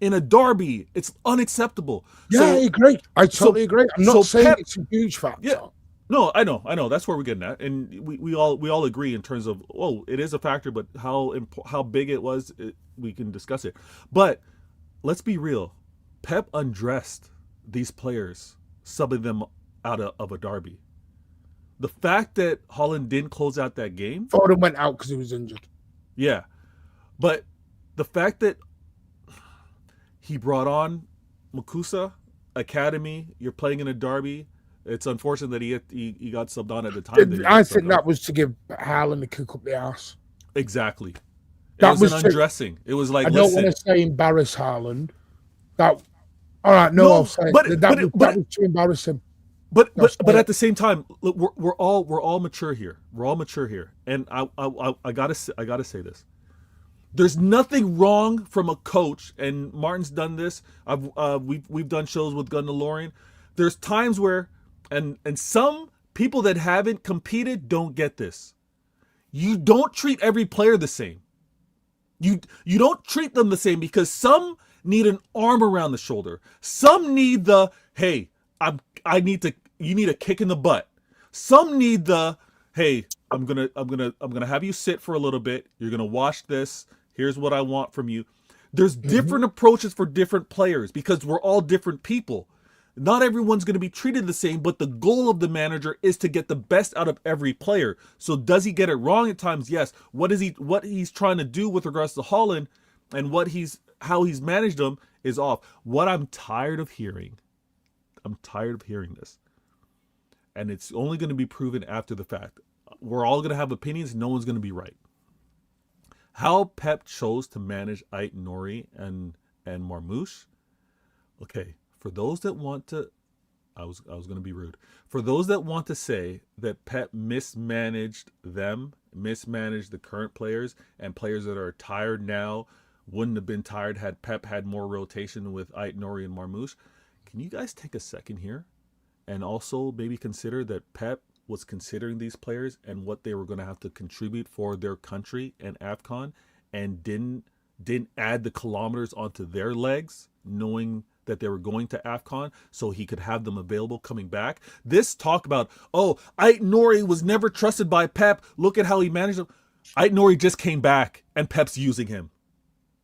in a derby, it's unacceptable. Yeah, I agree. I totally agree. I'm not saying it's a huge factor. Yeah. No, I know. That's where we're getting at, and we all agree in terms of it is a factor, but how big it was, we can discuss it. But let's be real, Pep undressed these players, subbing them out of a derby. The fact that Holland didn't close out that game, Foden went out because he was injured. Yeah, but the fact that he brought on Makusa Academy, you're playing in a derby. It's unfortunate that he got subbed on at the time. I think that was to give Haaland a kick up the ass. Exactly. That was an undressing. It was like, I don't want to say embarrass Haaland. All right, I'll say that was to embarrass him. But at the same time, look, we're all mature here. We're all mature here, and I gotta say this. There's nothing wrong from a coach, and Martin's done this. We've done shows with Gundalorian. There's times where, and some people that haven't competed don't get this. You don't treat every player the same. You don't treat them the same because some need an arm around the shoulder. Some need the you need a kick in the butt. Some need the hey, I'm gonna have you sit for a little bit. You're gonna watch this. Here's what I want from you. There's different approaches for different players because we're all different people. Not everyone's going to be treated the same, but the goal of the manager is to get the best out of every player. So does he get it wrong at times? Yes. What he's trying to do with regards to Holland and how he's managed them is off. What I'm tired of hearing this. And it's only going to be proven after the fact. We're all going to have opinions. No one's going to be right. How Pep chose to manage Ait Nouri and Marmoush. Okay, for those that want to I was going to be rude. For those that want to say that Pep mismanaged the current players, and players that are tired now wouldn't have been tired had Pep had more rotation with Ait Nouri and Marmoush. Can you guys take a second here and also maybe consider that Pep was considering these players and what they were going to have to contribute for their country and AFCON, and didn't add the kilometers onto their legs, knowing that they were going to AFCON so he could have them available coming back. This talk about, Ait Nouri was never trusted by Pep. Look at how he managed him. Ait Nouri just came back and Pep's using him.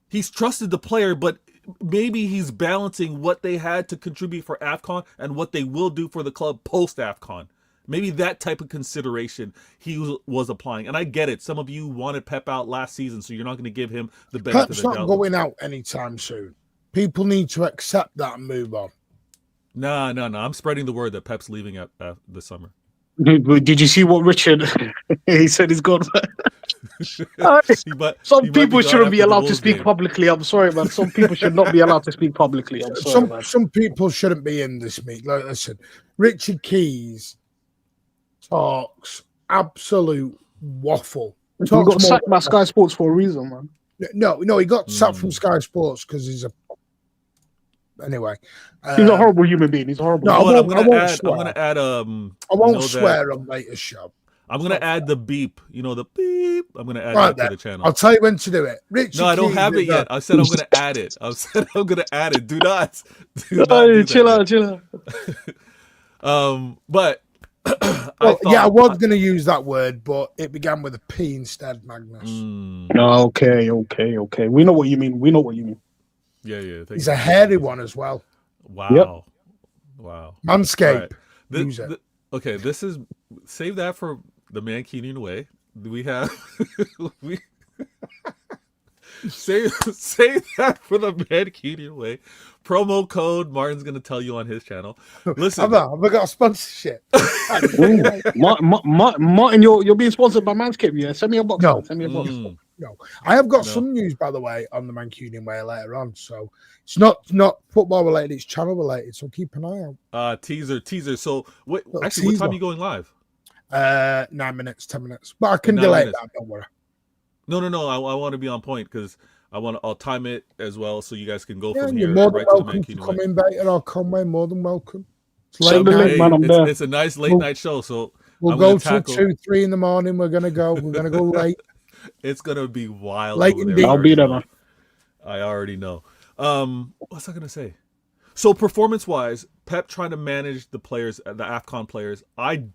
He's trusted the player, but maybe he's balancing what they had to contribute for AFCON and what they will do for the club post-AFCON. Maybe that type of consideration he was applying. And I get it. Some of you wanted Pep out last season, so you're not going to give him the benefit Pep's of the doubt. not going out anytime soon. People need to accept that and move on. No. I'm spreading the word that Pep's leaving at the summer. Did you see what Richard he said he's gone? Some people shouldn't be allowed to speak publicly. I'm sorry, man. Some people should not be allowed to speak publicly. I'm sorry, man. Some people shouldn't be in this meet. Like, listen, Richard Keys talks absolute waffle. He got sacked by Sky Sports for a reason, man. No, he got sacked from Sky Sports because he's a. Anyway, he's a horrible human being. He's horrible. No, I'm gonna add. I won't swear on later show. I'm gonna add the beep. The beep. I'm gonna add that to the channel. I'll tell you when to do it. Richard I don't have it yet. I said I'm gonna add it. Do not. Chill out. But I was going to use that word, but it began with a P instead, Magnus. Okay. We know what you mean. Yeah. He's a hairy one as well. Wow. Yep. Wow. Manscaped. Right. Okay, this is save that for the Mancunian way. We have save that for the Mancunian way. Promo code Martin's gonna tell you on his channel. Listen, have I got a sponsorship? Martin, you're being sponsored by Manscaped. Yeah, send me a box. No. Send me a box. No, I have got some news, by the way, on the Mancunian way later on. So it's not football related; it's channel related. So keep an eye out. Teaser. So what time are you going live? 9 minutes, 10 minutes, but I can delay that. Don't worry. No. I want to be on point because I'll time it as well, so you guys can go from here more right than to the welcome to Mancunian come way. in later or Conway. More than welcome. It's a nice late night show, so we'll go till 2-3 in the morning. We're gonna go late. It's gonna be wild. Late indeed. I'll be there, man. I already know. What's I gonna say? So performance-wise, Pep trying to manage the players, the AFCON players. I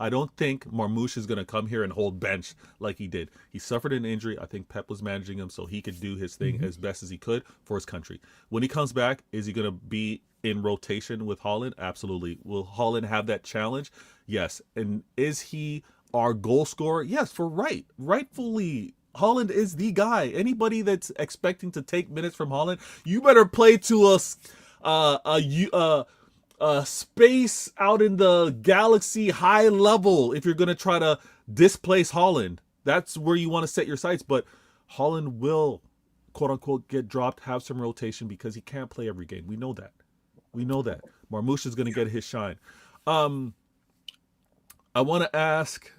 don't think Marmoush is gonna come here and hold bench like he did. He suffered an injury. I think Pep was managing him so he could do his thing as best as he could for his country. When he comes back, is he gonna be in rotation with Haaland? Absolutely. Will Haaland have that challenge? Yes. And is he our goal scorer? Yes, rightfully. Haaland is the guy. Anybody that's expecting to take minutes from Haaland, you better play to a space out in the galaxy high level if you're going to try to displace Haaland. That's where you want to set your sights. But Haaland will, quote unquote, get dropped, have some rotation because he can't play every game. We know that. Marmoush is going to get his shine. I want to ask,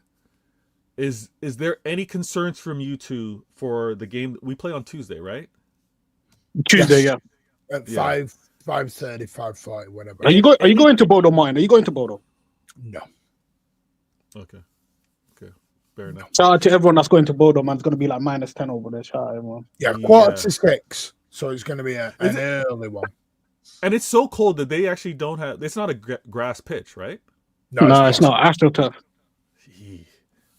is there any concerns from you two for the game? We play on Tuesday, right? Tuesday, yeah. At 5:30, 5:40, whatever. Are you going to Bodo, Martin? Are you going to Bodo? No. Okay. Fair enough. Shout out to everyone that's going to Bodo, man. It's going to be like -10 over there. Shout out, everyone. Yeah, 5:45. So it's going to be an early one. And it's so cold that they actually don't have. It's not a grass pitch, right? No, it's not. AstroTurf.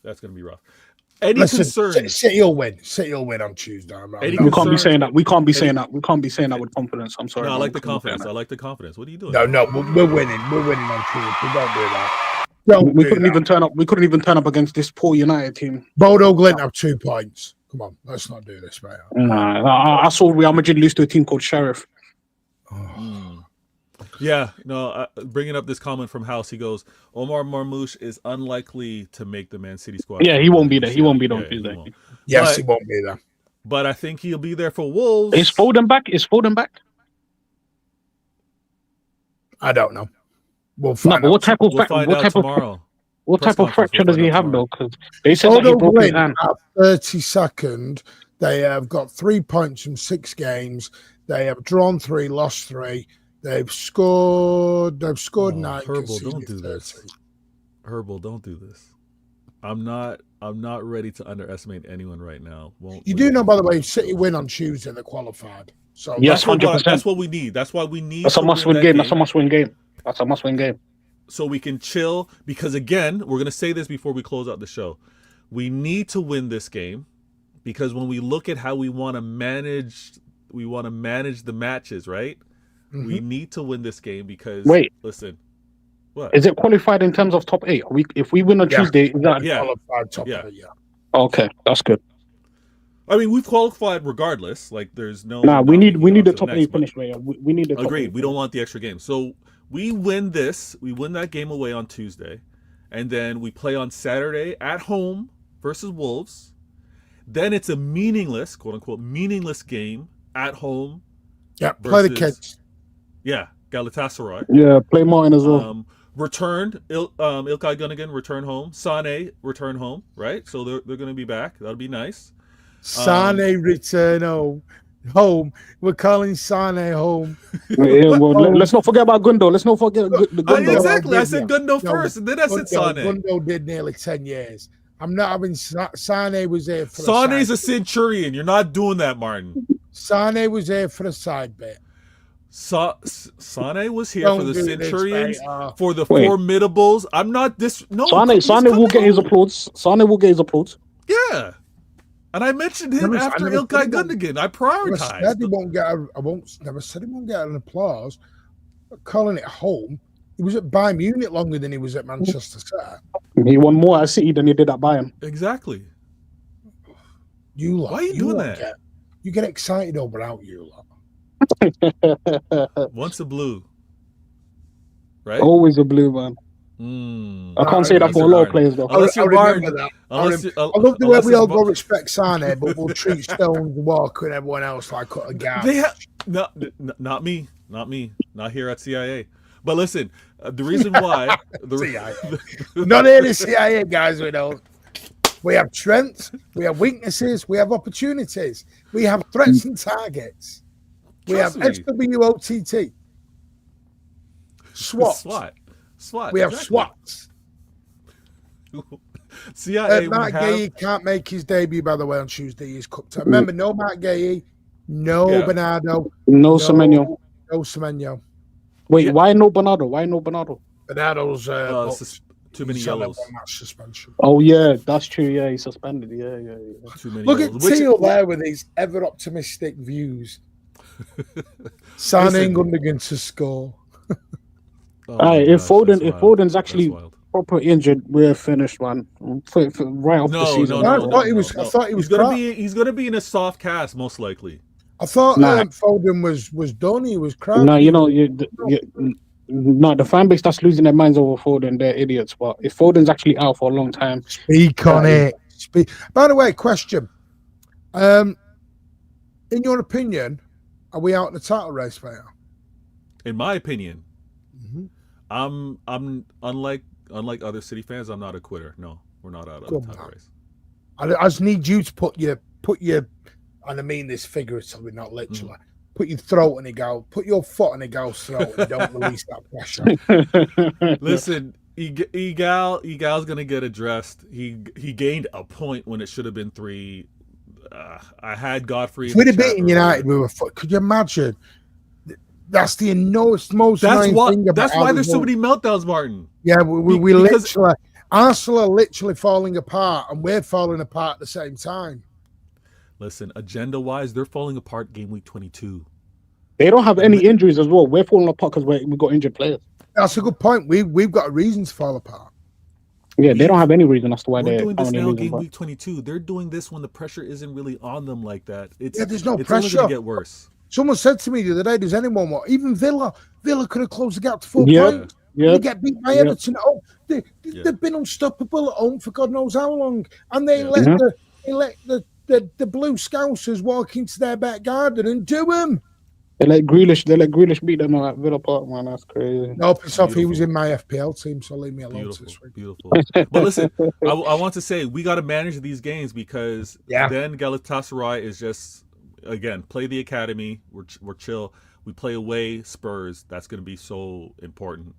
That's going to be rough. Any concerns? City will win. City will win on Tuesday. We can't be saying that. We can't be saying that. We can't be saying that with confidence. I'm sorry. No, I like the confidence. What are you doing? No, we're winning. We're winning on Tuesday. Don't do that. We couldn't even turn up. We couldn't even turn up against this poor United team. Bodo Glint have 2 points. Come on, let's not do this, mate. Nah, I saw Real Madrid lose to a team called Sheriff. Yeah, no. Bringing up this comment from House, he goes, Omar Marmoush is unlikely to make the Man City squad. Yeah, he won't be there. He won't be there on Tuesday. Yes, he won't be there. But I think he'll be there for Wolves. Is Foden back? I don't know. We'll No, find but out. what type of We'll find out tomorrow. what Press type of conference, fracture we'll does he find out have though? tomorrow. Because they said that he Bodo broke his win hand. at 32nd. They have got 3 points from 6 games. They have drawn 3, lost 3. They've scored 9. Herbal, don't conceded do 30. this. Herbal, don't do this. I'm not ready to underestimate anyone right now. You do know, by the way, City win on Tuesday. They're qualified. So Yes, that's 100%. what we need. That's why we need That's a to must-win win that game. That's a must-win game. That's a must-win game. so we can chill. Because again, we're gonna say this before we close out the show. We need to win this game because when we look at how we want to manage the matches, right? We need to win this game because Wait. listen, what Is it qualified in terms of top 8? If we win on Tuesday, is that qualified top Yeah. 8, yeah. okay? That's good. I mean, we've qualified regardless. Like, there's no. Nah, we not need making it the on to top next, 8 but- finish, right? We need the top Agreed. 8 We don't want the extra game. So we win this. We win that game away on Tuesday, and then we play on Saturday at home versus Wolves. Then it's a meaningless, quote unquote, meaningless game at home. Yeah, play the versus- kids. Yeah, Galatasaray. Yeah, play Martin as well. Returned Ilkay Gundogan return home. Sane return home. Right. So they're going to be back. That'll be nice. Sane return home. We're calling Sane home. Yeah, well, let's not forget about Gundo. Let's not forget the Gundo. Exactly. I said Gundo No, first, and then I said Sane. Gundo did nearly 10 years. I'm not having Sane was there for Sane's a a centurion. You're not doing that, Martin. Sane was there for a side bit. Sane was here Don't for the do this, Centurions, mate. for the Wait. Formidables. I'm not this. No, Sane will get his applause. Sane will get his applause. Yeah, and I mentioned him Never- I after never Ilkay said he won't- Gundogan. I Never prioritized. said he won't get. Never said he won't get an applause. But calling it home. He was at Bayern Munich longer than he was at Manchester City. He won more at City than he did at Bayern. Exactly. You lot, Why are you doing lot that? You get excited over out, you lot. Once a blue, right? Always a blue man. I can't say that for a lot of players though. Unless I you're remember Martin. that. Unless you- I love the way unless we it's all Mar- go respect Sane, but we'll treat Stones, Walker, and everyone else like cut a gap. They not me, not here at CIA. But listen, the reason why Not here the CIA guys, we know. We have strengths, we have weaknesses, we have opportunities, we have threats and targets. We Trust have me. SWOTT. SWAT. SWAT. We have exactly. SWATs. CIA. Matt we have, Gay can't make his debut, by the way, on Tuesday. He's cooked. Remember, no Matt Gay, no Yeah. Bernardo, No Semenyo. no Semenyo. Wait, Yeah. why no Bernardo? Why no Bernardo? Bernardo's too many yellows. match suspension. Oh yeah, that's true. Yeah, he's suspended. Yeah. Too many Look at yellows. Which- Teal there with his ever optimistic views. Sane Listen. and Gundogan to score. Oh Alright, my if gosh, that's Foden's wild. actually That's wild. proper injured, we're finished, man. Right off the season. I thought he was He's gonna crap. he's gonna be in a soft cast most likely. I thought Nah. Foden was done. He was crap. No, the fan base that's losing their minds over Foden, they're idiots. But if Foden's actually out for a long time, Speak on it. Speak. By the way, question. In your opinion, are we out in the title race right now? In my opinion, Mm-hmm. I'm unlike other City fans. I'm not a quitter. No, we're not out of Good the title man. race. I just need you to put your, and I mean this figuratively, not literally. Put your throat in Egal. Put your foot in Egal's throat and don't release that pressure. Listen, Egal's gonna get addressed. He gained a point when it should have been 3. I had Godfrey. If we'd have beaten United, we were. Could you imagine? That's the most That's annoying why. thing about That's how why we there's so won. many meltdowns, Martin. Yeah, we Because- literally, Arsenal are literally falling apart, and we're falling apart at the same time. Listen, agenda-wise, they're falling apart game week 22. they don't have any injuries as well. We're falling apart because we got injured players. That's a good point. We've got a reason to fall apart. Yeah, they don't have any reason as to why We're they're doing this currently now, losing. game But week 22. They're doing this when the pressure isn't really on them like that. It's There's no it's only pressure. going to get worse. Someone said to me the other day, "Does anyone want even Villa? Villa could have closed the gap to 4 Yeah. points. Yeah, They get beat by Yeah. Everton at home. They've been unstoppable at home for God knows how long, and they Yeah. let the Blue Scousers walk into their back garden and do them. They let Grealish beat them at Villa Park, man. That's crazy. No, piss off. He was Beautiful. in my FPL team, so leave me alone Beautiful, this week. beautiful. But listen, I want to say we got to manage these games because then Galatasaray is just, again, play the academy. We're chill. We play away Spurs. That's going to be so important.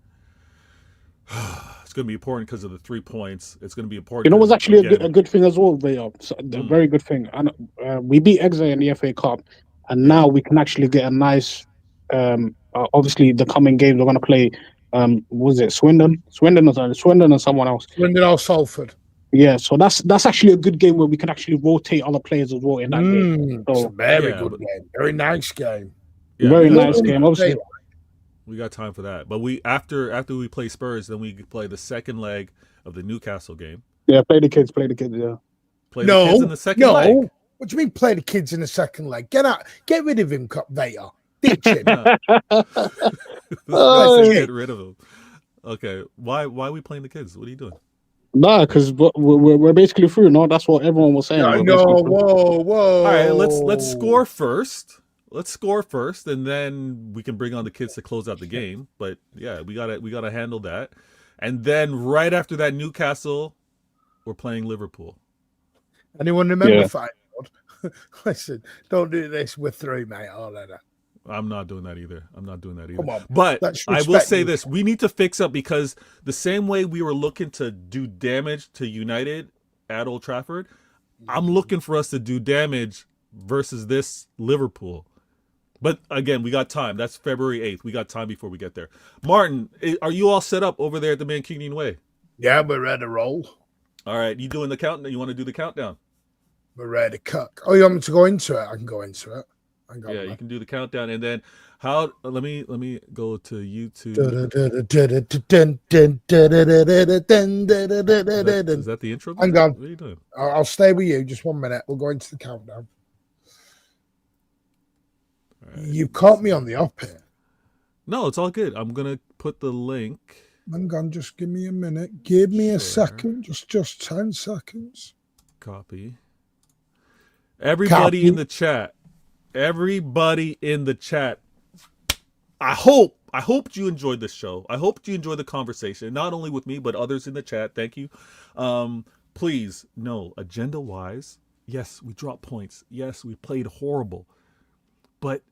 It's going to be important because of the 3 points. It's going to be important. You know what's actually a good thing as well, Vaya? A very good thing. And we beat Exa in the FA Cup, and now we can actually get a nice. Obviously, the coming games we're going to play. Was it Swindon and someone else? Swindon or Salford. Yeah, so that's actually a good game where we can actually rotate other players as well in that game. So, it's a very good game. Very nice game. Yeah, very nice game. Obviously, we got time for that. But we after we play Spurs, then we play the second leg of the Newcastle game. Yeah, play the kids. Yeah, play the kids in the second leg. What do you mean play the kids in the second leg? Get rid of him, Vader. Ditch him. Get rid of him. Okay, why are we playing the kids? What are you doing? Nah, because we're basically through. No, that's what everyone was saying. No, whoa. All right, let's score first. Let's score first, and then we can bring on the kids to close out the game. But yeah, we gotta handle that. And then right after that, Newcastle, we're playing Liverpool. Anyone remember Fight? Listen, don't do this. We're through, mate. I'm not doing that either. Come on, but I will say this: we need to fix up because the same way we were looking to do damage to United at Old Trafford, I'm looking for us to do damage versus this Liverpool. But again, we got time. That's February 8th. We got time before we get there. Martin, are you all set up over there at the Mancunian Way? Yeah, we're ready to roll. All right, you doing the countdown? You want to do the countdown? We're ready to cook. Oh, you want me to go into it? I can go into it. Yeah, you can do the countdown, and then let me go to YouTube. Is that the intro? I'm gone. What are you doing? I'll stay with you. Just 1 minute. We'll go into the countdown. Right. You caught me on the up here. No, it's all good. I'm gonna put the link. I'm gone. Just give me a minute. Give me a second. Just 10 seconds. Copy. Everybody in the chat. Everybody in the chat. I hope you enjoyed this show. I hope you enjoyed the conversation, not only with me, but others in the chat. Thank you. Please, no, agenda-wise, yes, we dropped points. Yes, we played horrible. But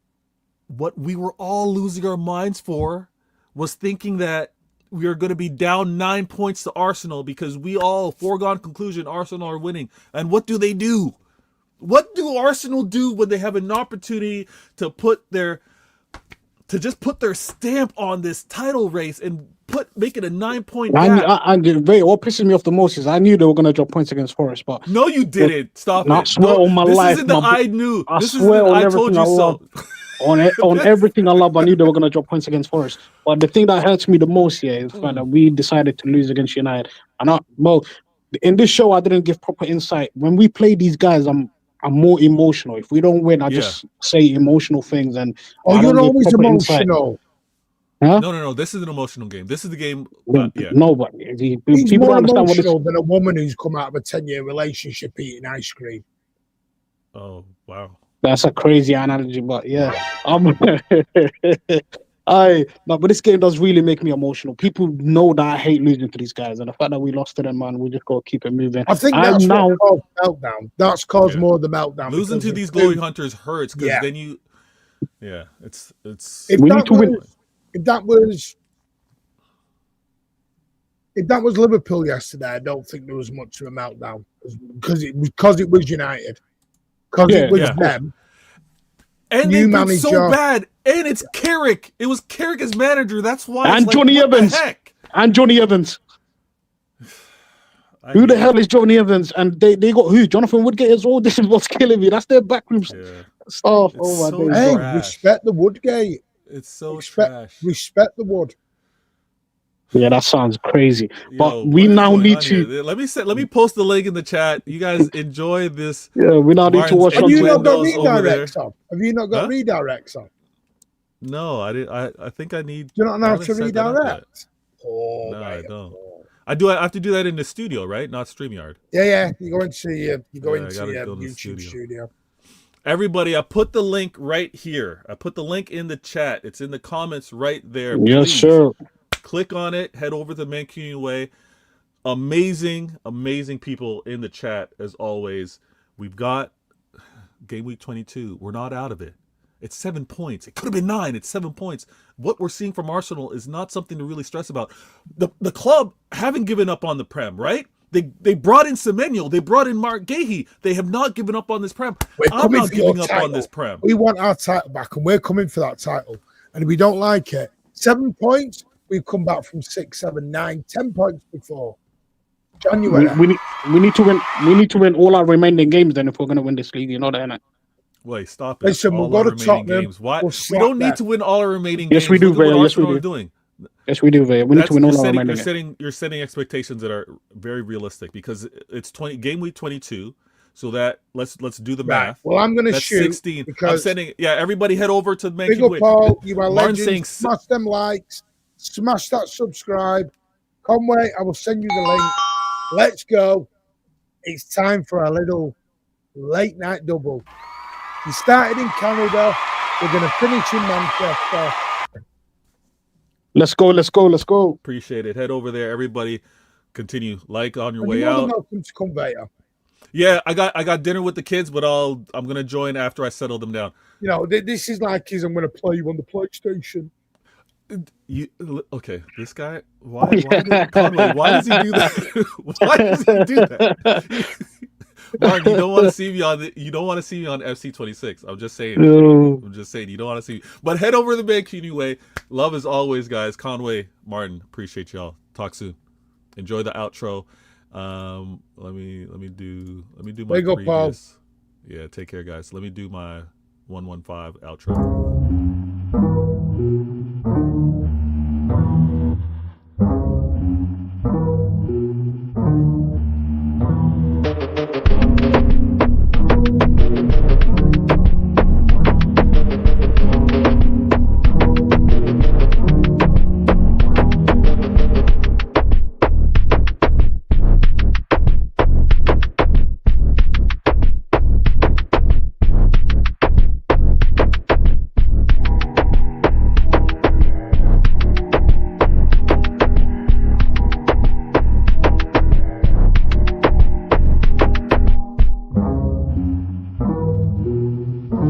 what we were all losing our minds for was thinking that we are going to be down 9 points to Arsenal because we all, foregone conclusion, Arsenal are winning. And what do they do? What do Arsenal do when they have an opportunity to just put their stamp on this title race and make it a 9-point gap? And what pisses me off the most is I knew they were going to drop points against Forest, but no, you didn't. Stop it. I swear on my life, this isn't the I knew. I this swear is on I everything told you I so. love. On everything I love, I knew they were going to drop points against Forest. But the thing that hurts me the most here is the fact that we decided to lose against United. And in this show, I didn't give proper insight. When we play these guys, I'm more emotional. If we don't win, I just say emotional things. And you're always emotional. Huh? No. This is an emotional game. This is the game. No, but he's more emotional than a woman who's come out of a 10-year relationship eating ice cream. Oh, wow. That's a crazy analogy, but yeah. But this game does really make me emotional. People know that I hate losing to these guys, and the fact that we lost to them, man, we just got to keep it moving. I think that's what caused meltdown. That's caused more of the meltdown. Losing to these glowing hunters hurts because then you, it's. We need to win. If that was Liverpool yesterday, I don't think there was much of a meltdown because it was United. Because it was them. And they played so bad. And it's Carrick. It was Carrick as manager. That's why. And Johnny Evans. And Johnny Evans. Who the hell is Johnny Evans? And they got who? Jonathan Woodgate as well. This is what's killing me. That's their backroom stuff. Oh my days. Hey, respect the Woodgate. It's so trash. Respect the Wood. Yeah, that sounds crazy. But we now need to. Let me post the link in the chat. You guys enjoy this. Yeah, we now need to watch. Have you not got redirects on? Have you not got redirects on? No, I did. I think I need. Do you not know how to redirect? Oh, no, I don't. I have to do that in the studio, right? Not StreamYard. Yeah. You go into your YouTube studio. Everybody, I put the link right here. I put the link in the chat. It's in the comments right there. Yes, Please sir. click on it. Head over to the Mancunian Way. Amazing, amazing people in the chat as always. We've got game week 22. We're not out of it. It's 7 points. It could have been 9. It's 7 points. What we're seeing from Arsenal is not something to really stress about. The club haven't given up on the Prem, right? They brought in Semenyo. They brought in Mark Gahey. They have not given up on this Prem. I'm not giving up on this Prem. We want our title back, and we're coming for that title. And if we don't like it, 7 points, we've come back from 6, 7, 9, 10 points before January. We need to win. We need to win all our remaining games. Then, if we're going to win this league, you know that, innit? Wait, stop it. Listen, we'll go to Tottenham. Games. Why? We'll we don't need to win all our remaining games. Yes, we do, Look at what Vaya. Yes, Arsenal we do. are doing. Yes, we do, Vaya. We need to win all our remaining games. You're setting expectations that are very realistic because it's game week 22. So that let's do the math. Well, I'm going to shoot 16. because I'm sending. Yeah, everybody head over to the big up, Paul. You are Martin's legends. saying, Smash them likes. Smash that subscribe. Conway, I will send you the link. Let's go. It's time for a little late night double. We started in Canada. We're going to finish in Manchester. Let's go. Let's go. Let's go. Appreciate it. Head over there, everybody. Continue like on your way You're more out. than welcome to come, Vaya. Yeah, I got dinner with the kids, but I'm gonna join after I settle them down. You know, this is like I'm going to play you on the PlayStation. Okay? This guy, Conway, why does he do that? Why does he do that? Martin, you don't want to see me on FC26. I'm just saying. I'm just saying you don't want to see me. But head over to the Mancunian Way. Love as always, guys. Conway, Martin, appreciate y'all. Talk soon. Enjoy the outro. Let me do my Paul. Yeah, take care, guys. Let me do my 115 outro.